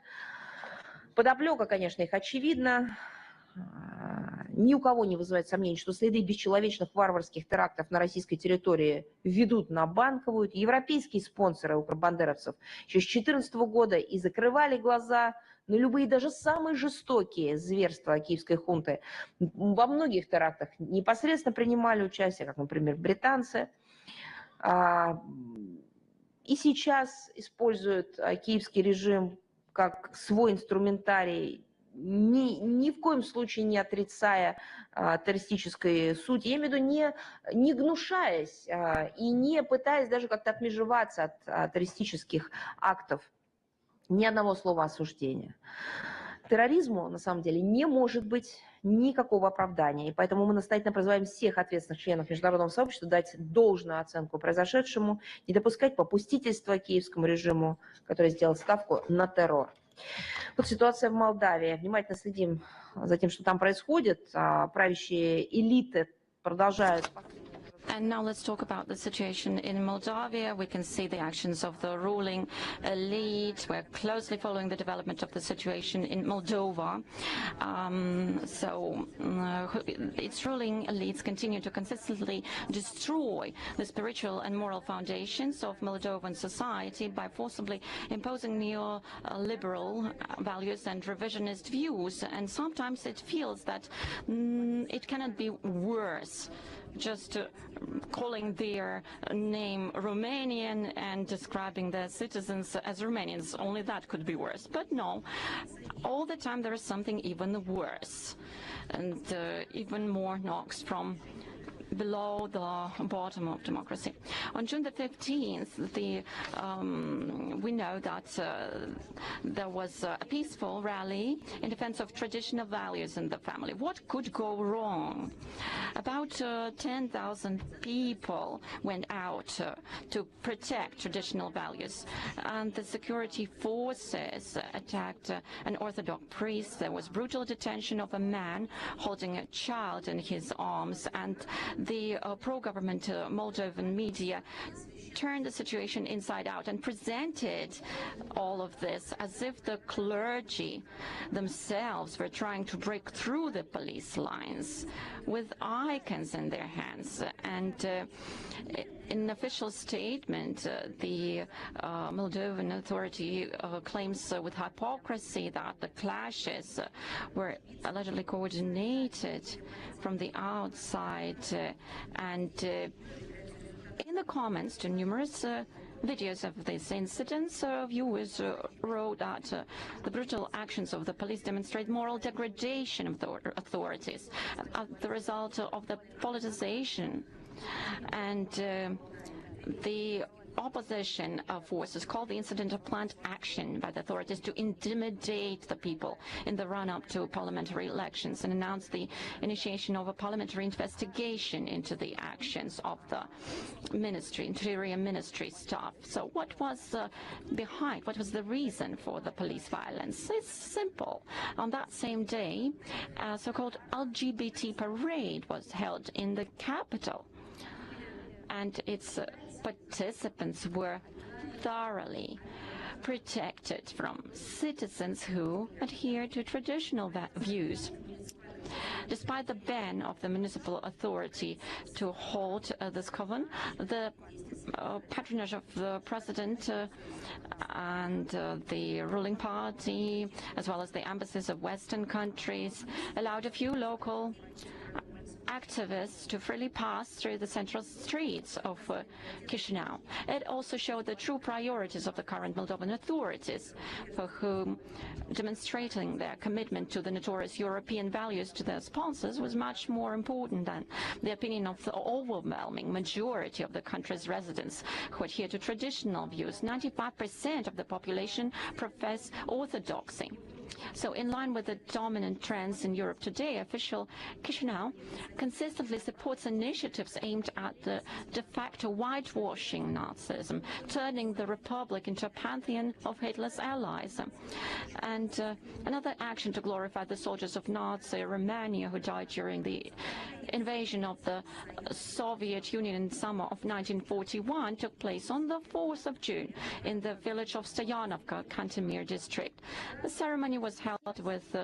Speaker 3: Подоплека, конечно, их очевидна. Ни у кого не вызывает сомнений, что следы бесчеловечных варварских терактов на российской территории ведут на Банковую. Европейские спонсоры укробандеровцев еще с 2014 года и закрывали глаза на любые, даже самые жестокие зверства киевской хунты. Во многих терактах непосредственно принимали участие, как, например, британцы. И сейчас используют киевский режим как свой инструментарий, ни в коем случае не отрицая террористической сути, я имею в виду не гнушаясь и не пытаясь даже как-то отмежеваться от террористических актов. Ни одного слова осуждения. Терроризму, на самом деле, не может быть никакого оправдания. И поэтому мы настоятельно призываем всех ответственных членов международного сообщества дать должную оценку произошедшему, не допускать попустительства киевскому режиму, который сделал ставку на террор. Вот ситуация в Молдавии. Внимательно следим за тем, что там происходит. Правящие элиты продолжают...
Speaker 2: And now let's talk about the situation in Moldova. We can see the actions of the ruling elite. We're closely following the development of the situation in Moldova. Its ruling elites continue to consistently destroy the spiritual and moral foundations of Moldovan society by forcibly imposing neoliberal values and revisionist views. And sometimes it feels that it cannot be worse. Just calling their name Romanian and describing their citizens as Romanians, only that could be worse. But no, all the time there is something even worse, and even more knocks from below the bottom of democracy. On June the 15th, we know that there was a peaceful rally in defense of traditional values in the family. What could go wrong? About 10,000 people went out to protect traditional values, and the security forces attacked an Orthodox priest. There was brutal detention of a man holding a child in his arms, and the pro-government Moldovan media turned the situation inside out and presented all of this as if the clergy themselves were trying to break through the police lines with icons in their hands. And in an official statement, the Moldovan authority claims with hypocrisy that the clashes were allegedly coordinated from the outside, and in the comments to numerous videos of these incidents, viewers wrote that the brutal actions of the police demonstrate moral degradation of the authorities, the result of the politicization and the opposition forces called the incident a planned action by the authorities to intimidate the people in the run-up to parliamentary elections, and announced the initiation of a parliamentary investigation into the actions of the Interior Ministry staff. So what was behind, what was the reason for the police violence? It's simple. On that same day, a so-called LGBT parade was held in the capital, and its participants were thoroughly protected from citizens who adhere to traditional views. Despite the ban of the municipal authority to hold this coven, the patronage of the president and the ruling party, as well as the embassies of Western countries, allowed a few local activists to freely pass through the central streets of Chisinau. It also showed the true priorities of the current Moldovan authorities, for whom demonstrating their commitment to the notorious European values to their sponsors was much more important than the opinion of the overwhelming majority of the country's residents who adhere to traditional views. 95% of the population profess orthodoxy. So in line with the dominant trends in Europe today, official Chisinau consistently supports initiatives aimed at the de facto whitewashing Nazism, turning the Republic into a pantheon of Hitler's allies. And another action to glorify the soldiers of Nazi Romania who died during the invasion of the Soviet Union in summer of 1941 took place on the 4th of June in the village of Stoyanovka, Kantemir district. The ceremony was held with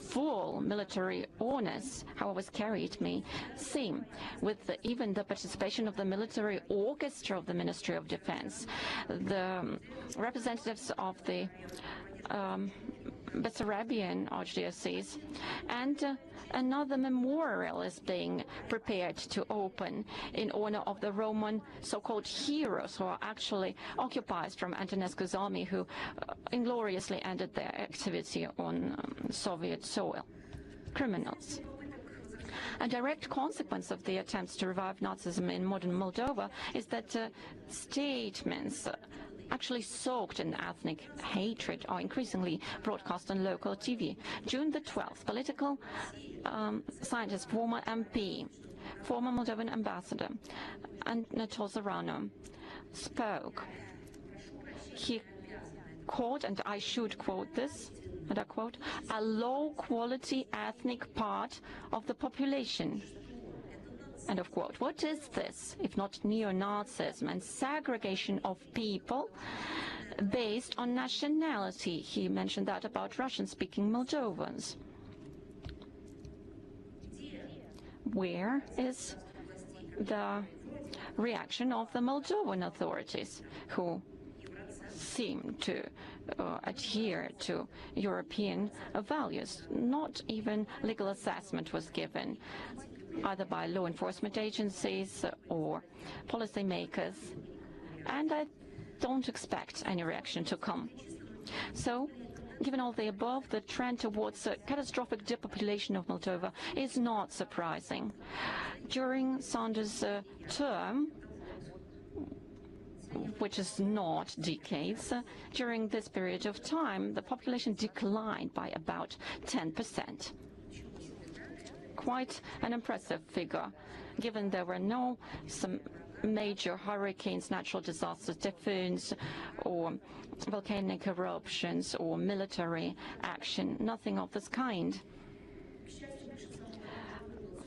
Speaker 2: full military honors. How it was carried may seem, with even the participation of the military orchestra of the Ministry of Defense, the representatives of the Bessarabian Archdiocese, and another memorial is being prepared to open in honor of the Roman so-called heroes who are actually occupiers from Antonescu's army who ingloriously ended their activity on Soviet soil. Criminals. A direct consequence of the attempts to revive Nazism in modern Moldova is that statements actually soaked in ethnic hatred are increasingly broadcast on local TV. June the 12th, political scientist, former MP, former Moldovan ambassador, Anatol Zarano spoke. He called, and I should quote this, and I quote, a low-quality ethnic part of the population. End of quote. What is this, if not neo-Nazism and segregation of people based on nationality? He mentioned that about Russian-speaking Moldovans. Where is the reaction of the Moldovan authorities, who seem to adhere to European values? Not even legal assessment was given, either by law enforcement agencies or policymakers, and I don't expect any reaction to come. So, given all the above, the trend towards a catastrophic depopulation of Moldova is not surprising. During Sanders' term, which is not decades, during this period of time, the population declined by about 10%. Quite an impressive figure, given there were no major hurricanes, natural disasters, typhoons, or volcanic eruptions, or military action, nothing of this kind.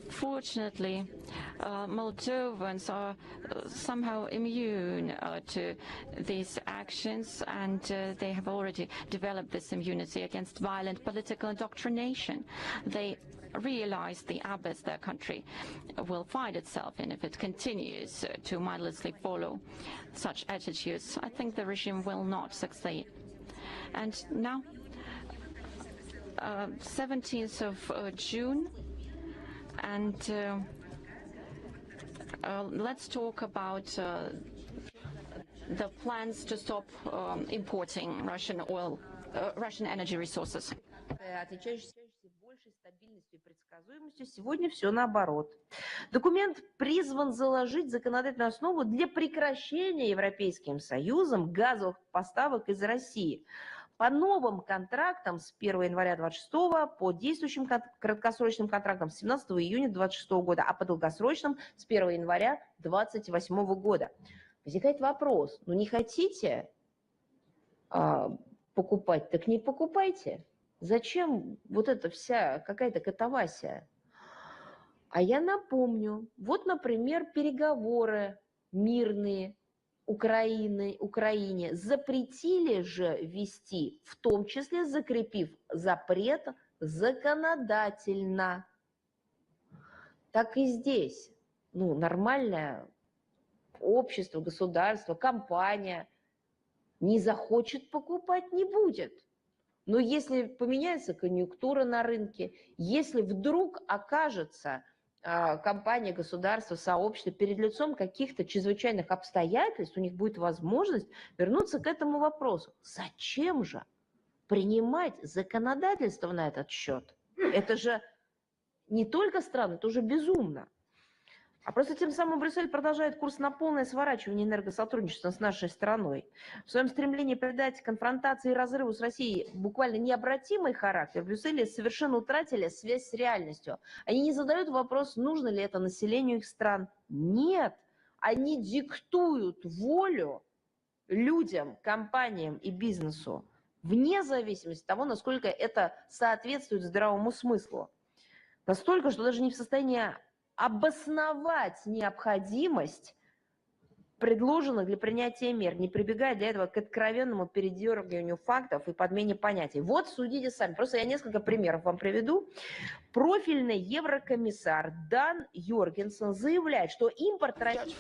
Speaker 2: Fortunately, Moldovans are somehow immune to these actions, and they have already developed this immunity against violent political indoctrination. They realize the abyss their country will find itself in if it continues to mindlessly follow such attitudes. I think the regime will not succeed. And now, 17th of June, and let's talk about the plans to stop importing Russian oil, Russian energy resources.
Speaker 3: стабильностью и предсказуемостью. Сегодня все наоборот. Документ призван заложить законодательную основу для прекращения Европейским Союзом газовых поставок из России по новым контрактам с 1 января 2026 по действующим краткосрочным контрактам с 17 июня 2026 года, а по долгосрочным с 1 января 2028 года. Возникает вопрос, ну не хотите покупать, так не покупайте. Зачем вот эта вся какая-то катавасия? А я напомню, вот, например, переговоры мирные Украине запретили же вести, в том числе закрепив запрет законодательно. Так и здесь. Ну, нормальное общество, государство, компания не захочет покупать, не будет. Но если поменяется конъюнктура на рынке, если вдруг окажется компания, государство, сообщество перед лицом каких-то чрезвычайных обстоятельств, у них будет возможность вернуться к этому вопросу. Зачем же принимать законодательство на этот счет? Это же не только странно, это уже безумно. А просто тем самым Брюссель продолжает курс на полное сворачивание энергосотрудничества с нашей страной. В своем стремлении придать конфронтации и разрыву с Россией буквально необратимый характер, в Брюсселе совершенно утратили связь с реальностью. Они не задают вопрос, нужно ли это населению их стран. Нет, они диктуют волю людям, компаниям и бизнесу, вне зависимости от того, насколько это соответствует здравому смыслу. Настолько, что даже не в состоянии обосновать необходимость предложенных для принятия мер, не прибегая для этого к откровенному передергиванию фактов и подмене понятий. Вот судите сами. Просто я несколько примеров вам приведу. Профильный еврокомиссар Дан Йоргенсен заявляет, что импорт России...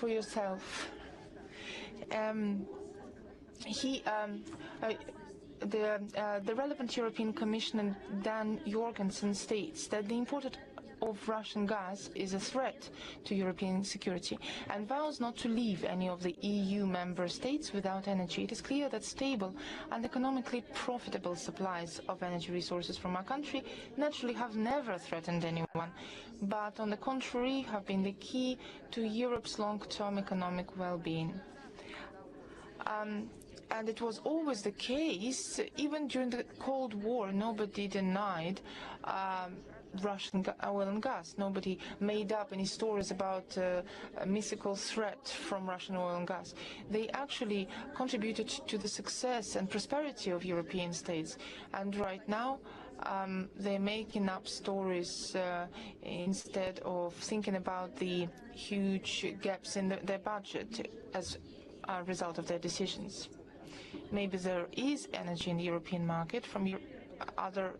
Speaker 1: The relevant European Commissioner Dan Jorgensen states that the import of Russian gas is a threat to European security and vows not to leave any of the EU member states without energy. It is clear that stable and economically profitable supplies of energy resources from our country naturally have never threatened anyone, but on the contrary have been the key to Europe's long-term economic well-being. And it was always the case, even during the Cold War, nobody denied Russian oil and gas. Nobody made up any stories about a mythical threat from Russian oil and gas. They actually contributed to the success and prosperity of European states. And right now, they're making up stories instead of thinking about the huge gaps in their budget as a result of their decisions. Maybe there is energy in the European market from other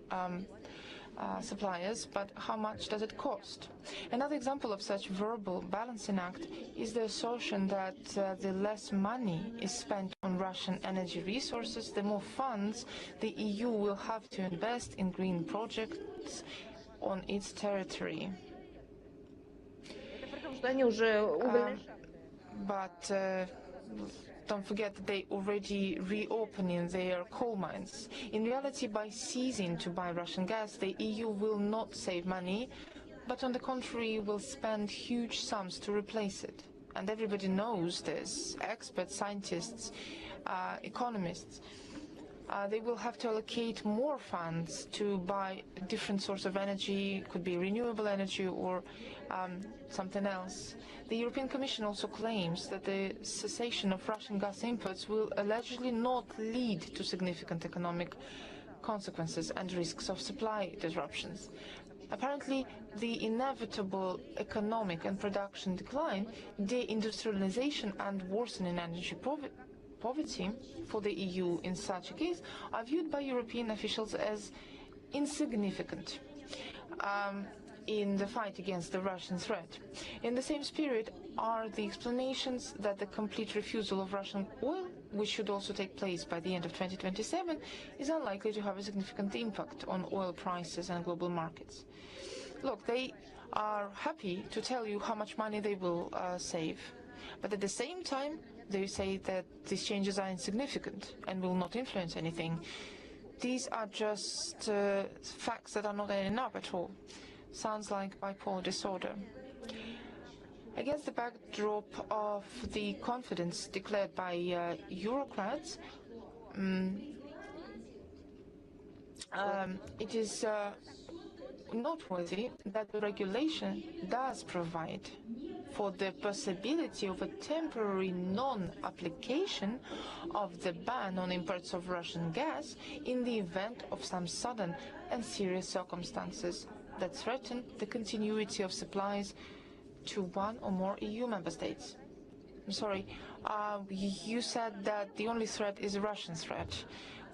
Speaker 1: suppliers, but how much does it cost? Another example of such verbal balancing act is the assertion that the less money is spent on Russian energy resources, the more funds the EU will have to invest in green projects on its territory. But don't forget that they already reopening their coal mines. In reality, by ceasing to buy Russian gas, the EU will not save money, but on the contrary will spend huge sums to replace it. And everybody knows this, experts, scientists, economists. They will have to allocate more funds to buy different source of energy, could be renewable energy or something else. The European Commission also claims that the cessation of Russian gas imports will allegedly not lead to significant economic consequences and risks of supply disruptions. Apparently, the inevitable economic and production decline, deindustrialization and worsening energy poverty for the EU in such a case are viewed by European officials as insignificant in the fight against the Russian threat. In the same spirit are the explanations that the complete refusal of Russian oil, which should also take place by the end of 2027, is unlikely to have a significant impact on oil prices and global markets. Look, they are happy to tell you how much money they will save, but at the same time they say that these changes are insignificant and will not influence anything. These are just facts that are not adding up at all. sounds like bipolar disorder. Against the backdrop of the confidence declared by Eurocrats, it is noteworthy that the regulation does provide for the possibility of a temporary non-application of the ban on imports of Russian gas in the event of some sudden and serious circumstances that threaten the continuity of supplies to one or more EU member states. I'm sorry, you said that the only threat is a Russian threat.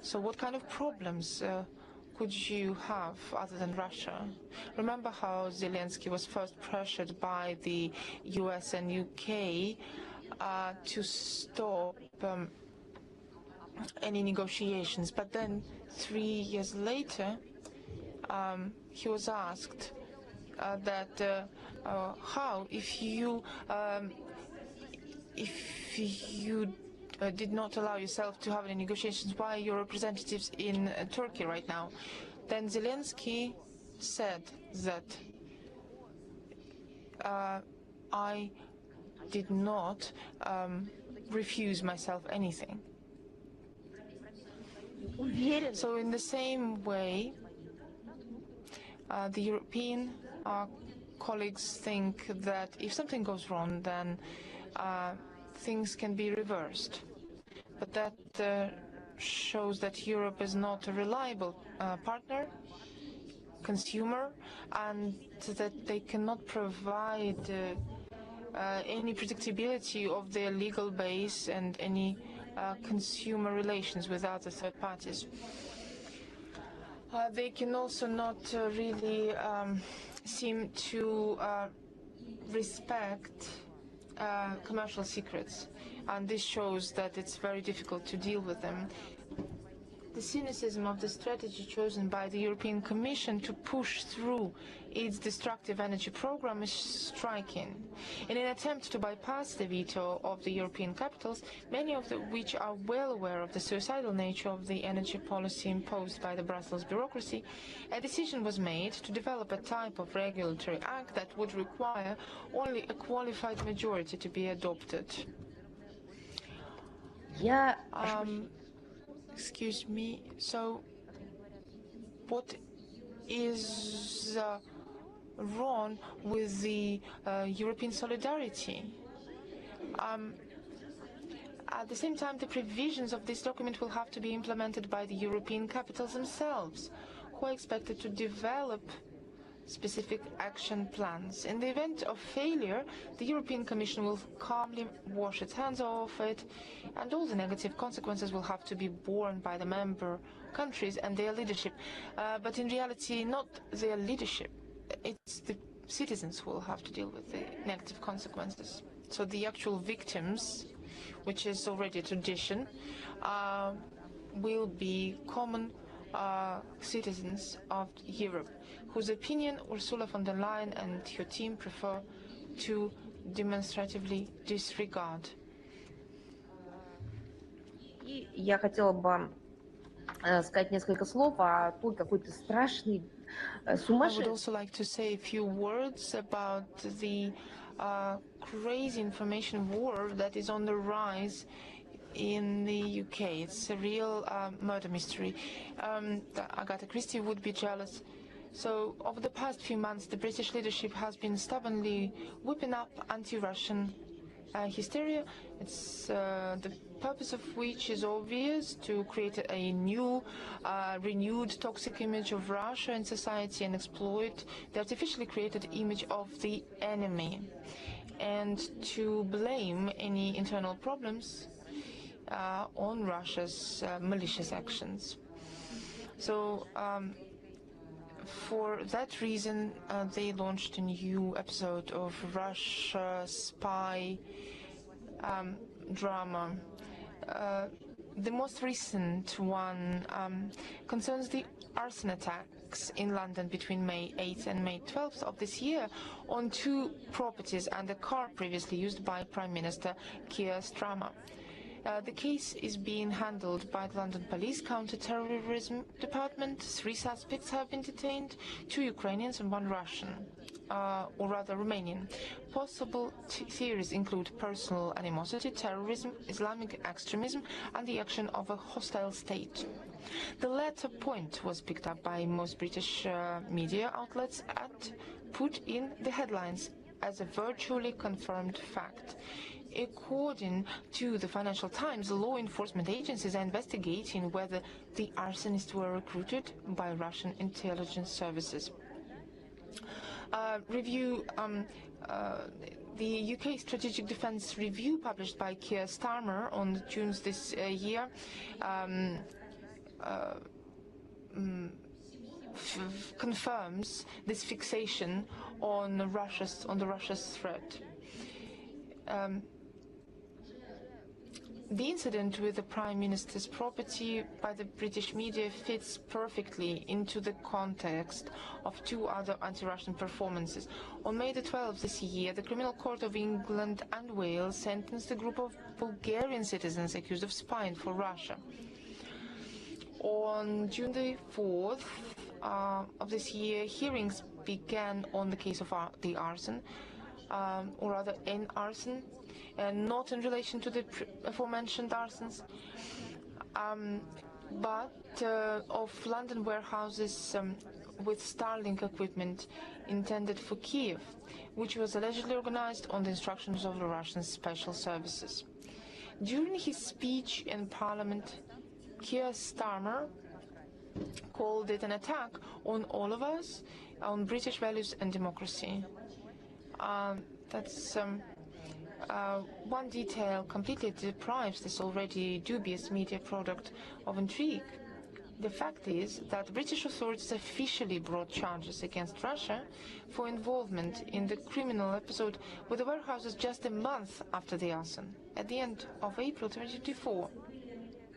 Speaker 1: So what kind of problems could you have other than Russia? Remember how Zelensky was first pressured by the US and UK to stop any negotiations, but then 3 years later he was asked that how, if you did not allow yourself to have any negotiations, why are your representatives in Turkey right now? Then Zelensky said that I did not refuse myself anything. So in the same way, the European colleagues think that if something goes wrong, then things can be reversed. But that shows that Europe is not a reliable partner, consumer, and that they cannot provide any predictability of their legal base and any consumer relations with other third parties. They can also not really seem to respect commercial secrets, and this shows that it's very difficult to deal with them. The cynicism of the strategy chosen by the European Commission to push through its destructive energy program is striking. In an attempt to bypass the veto of the European capitals, many of which are well aware of the suicidal nature of the energy policy imposed by the Brussels bureaucracy, a decision was made to develop a type of regulatory act that would require only a qualified majority to be adopted. Excuse me, so what is wrong with the European solidarity? At the same time, the provisions of this document will have to be implemented by the European capitals themselves, who are expected to develop specific action plans. In the event of failure, the European Commission will calmly wash its hands of it, and all the negative consequences will have to be borne by the member countries and their leadership. But in reality, not their leadership. It's the citizens who will have to deal with the negative consequences. So the actual victims, which is already a tradition, will be common citizens of Europe, whose opinion Ursula von der Leyen and her team prefer to demonstratively disregard.
Speaker 3: Я хотела бы сказать несколько слов о той какой-то страшной, сумасшедшей.
Speaker 1: I would also like to say a few words about the crazy information war that is on the rise in the UK. It's a real murder mystery. Agatha Christie would be jealous. So over the past few months, the British leadership has been stubbornly whipping up anti-Russian hysteria. It's the purpose of which is obvious: to create a new, renewed toxic image of Russia in society and exploit the artificially created image of the enemy, and to blame any internal problems on Russia's malicious actions. So for that reason, they launched a new episode of Russia spy drama. The most recent one concerns the arson attacks in London between May 8th and May 12th of this year on 2 properties and a car previously used by Prime Minister Keir Starmer. The case is being handled by the London Police Counter-Terrorism Department. 3 suspects have been detained, 2 Ukrainians and 1 Russian, or rather Romanian. Possible theories include personal animosity, terrorism, Islamic extremism, and the action of a hostile state. The latter point was picked up by most British media outlets and put in the headlines as a virtually confirmed fact. According to the Financial Times, law enforcement agencies are investigating whether the arsonists were recruited by Russian intelligence services. The UK Strategic Defence Review, published by Keir Starmer on June this year, confirms this fixation on the Russia's threat. The incident with the Prime Minister's property by the British media fits perfectly into the context of 2 other anti-Russian performances. On May the 12th this year, the Criminal Court of England and Wales sentenced a group of Bulgarian citizens accused of spying for Russia. On June the 4th of this year, hearings began on the case of the arson, or rather an arson, and not in relation to the aforementioned arsons, but of London warehouses with Starlink equipment intended for Kiev, which was allegedly organized on the instructions of the Russian special services. During his speech in Parliament, Keir Starmer called it an attack on all of us, on British values and democracy. That's one detail completely deprives this already dubious media product of intrigue. The fact is that British authorities officially brought charges against Russia for involvement in the criminal episode with the warehouses just a month after the arson, at the end of April 2024.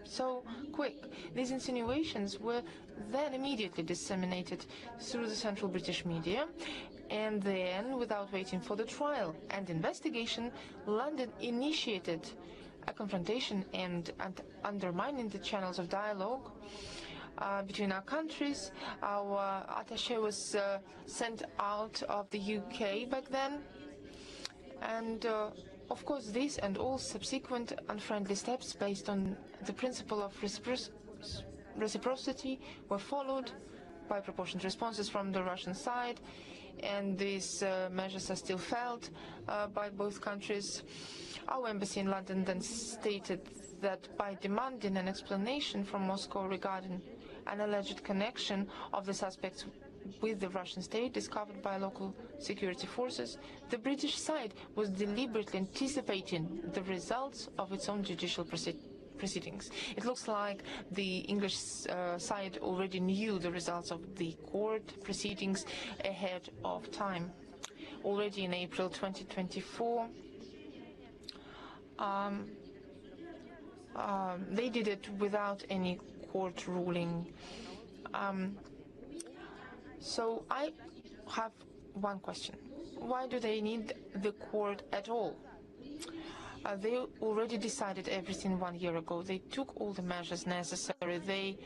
Speaker 1: So quick, these insinuations were then immediately disseminated through the central British media, and then, without waiting for the trial and investigation, London initiated a confrontation and undermining the channels of dialogue between our countries. Our attaché was sent out of the UK back then, and of course this and all subsequent unfriendly steps based on the principle of reciprocity were followed by proportionate responses from the Russian side, and these measures are still felt by both countries. Our embassy in London then stated that by demanding an explanation from Moscow regarding an alleged connection of the suspects with the Russian state discovered by local security forces, the British side was deliberately anticipating the results of its own judicial proceedings. It looks like the English side already knew the results of the court proceedings ahead of time. Already in April 2024, they did it without any court ruling. So I have one question. Why do they need the court at all? They already decided everything 1 year ago. They took all the measures necessary. They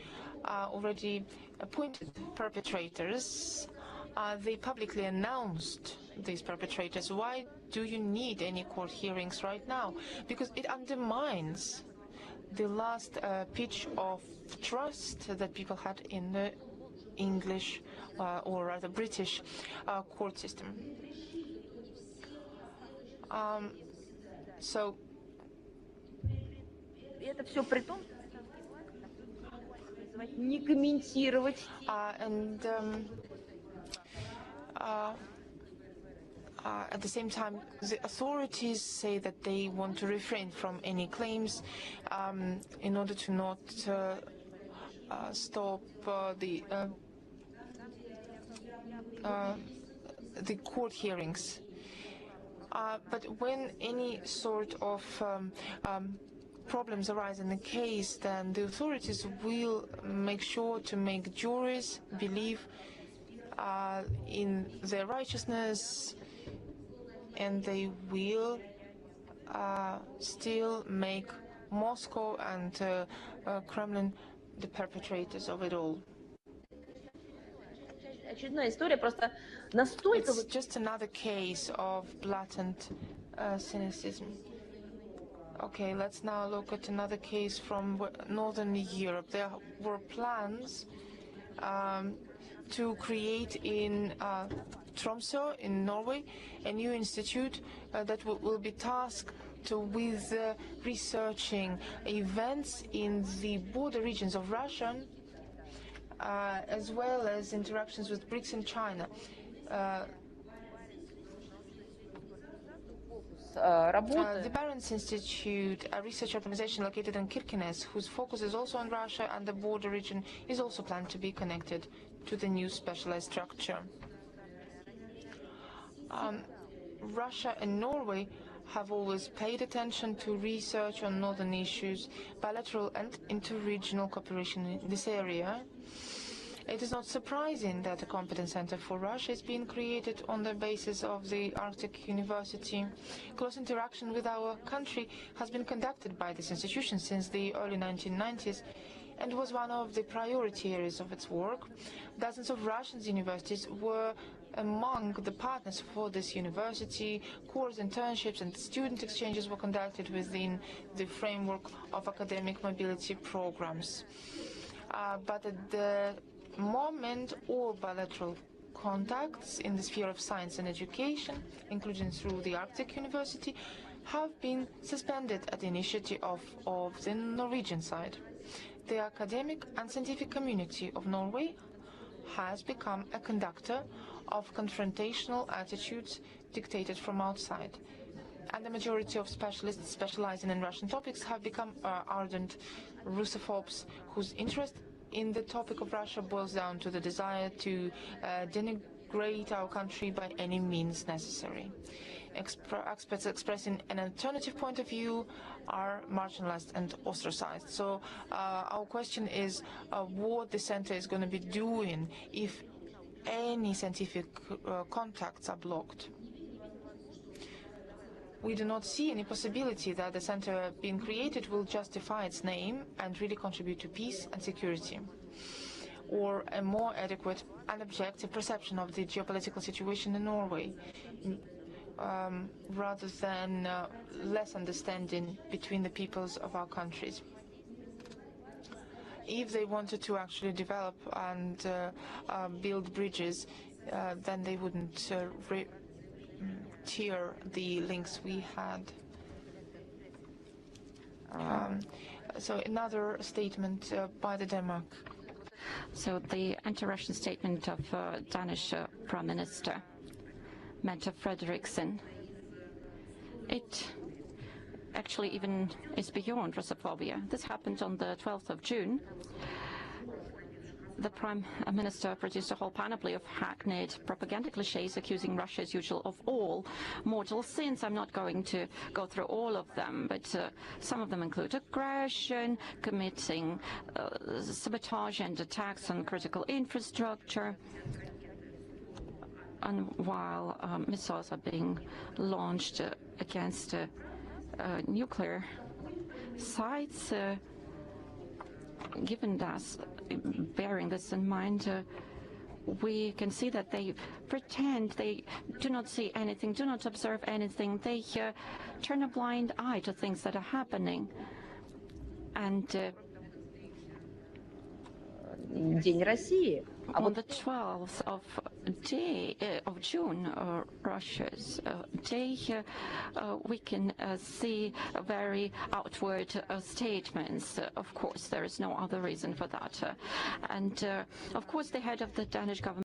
Speaker 1: already appointed perpetrators. They publicly announced these perpetrators. Why do you need any court hearings right now? Because it undermines the last pitch of trust that people had in the English or rather British court system. So
Speaker 3: это все при том, не комментировать.
Speaker 1: At the same time, the authorities say that they want to refrain from any claims in order to not stop the court hearings. But when any sort of problems arise in the case, then the authorities will make sure to make juries believe in their righteousness, and they will still make Moscow and Kremlin the perpetrators of it all.
Speaker 3: Очередная история, просто настолько...
Speaker 1: It's just another case of blatant cynicism. Okay, let's now look at another case from Northern Europe. There were plans to create in Tromsø in Norway a new institute that will be tasked with researching events in the border regions of Russia, as well as interactions with BRICS and China. The Barents Institute, a research organization located in Kirkenes, whose focus is also on Russia and the border region, is also planned to be connected to the new specialized structure. Russia and Norway have always paid attention to research on northern issues, bilateral and interregional cooperation in this area. It is not surprising that a competence center for Russia is being created on the basis of the Arctic University. Close interaction with our country has been conducted by this institution since the early 1990s and was one of the priority areas of its work. Dozens of Russian universities were among the partners for this university. Course internships and student exchanges were conducted within the framework of academic mobility programs. But at the moment, all bilateral contacts in the sphere of science and education, including through the Arctic University, have been suspended at the initiative of the Norwegian side. The academic and scientific community of Norway has become a conductor of confrontational attitudes dictated from outside. And the majority of specialists specializing in Russian topics have become ardent Russophobes whose interest in the topic of Russia boils down to the desire to denigrate our country by any means necessary. Experts expressing an alternative point of view are marginalized and ostracized. So our question is what the center is going to be doing if any scientific contacts are blocked. We do not see any possibility that the center being created will justify its name and really contribute to peace and security, or a more adequate and objective perception of the geopolitical situation in Norway, rather than less understanding between the peoples of our countries. If they wanted to actually develop and build bridges, then they wouldn't tear the links we had. So another statement by the Denmark.
Speaker 2: So the anti-Russian statement of Danish Prime Minister Mette Frederiksen, it actually even is beyond Russophobia. This happened on the 12th of June. The Prime Minister produced a whole panoply of hackneyed propaganda cliches accusing Russia, as usual, of all mortal sins. I'm not going to go through all of them, but some of them include aggression, committing sabotage and attacks on critical infrastructure. And while missiles are being launched against nuclear sites, given us, bearing this in mind, we can see that they pretend they do not see anything, do not observe anything. They turn a blind eye to things that are happening. And
Speaker 3: День России.
Speaker 2: on the 12th of June, Russia's day, we can see very outward statements. Of course, there is no other reason for that. And of course, the head of the Danish government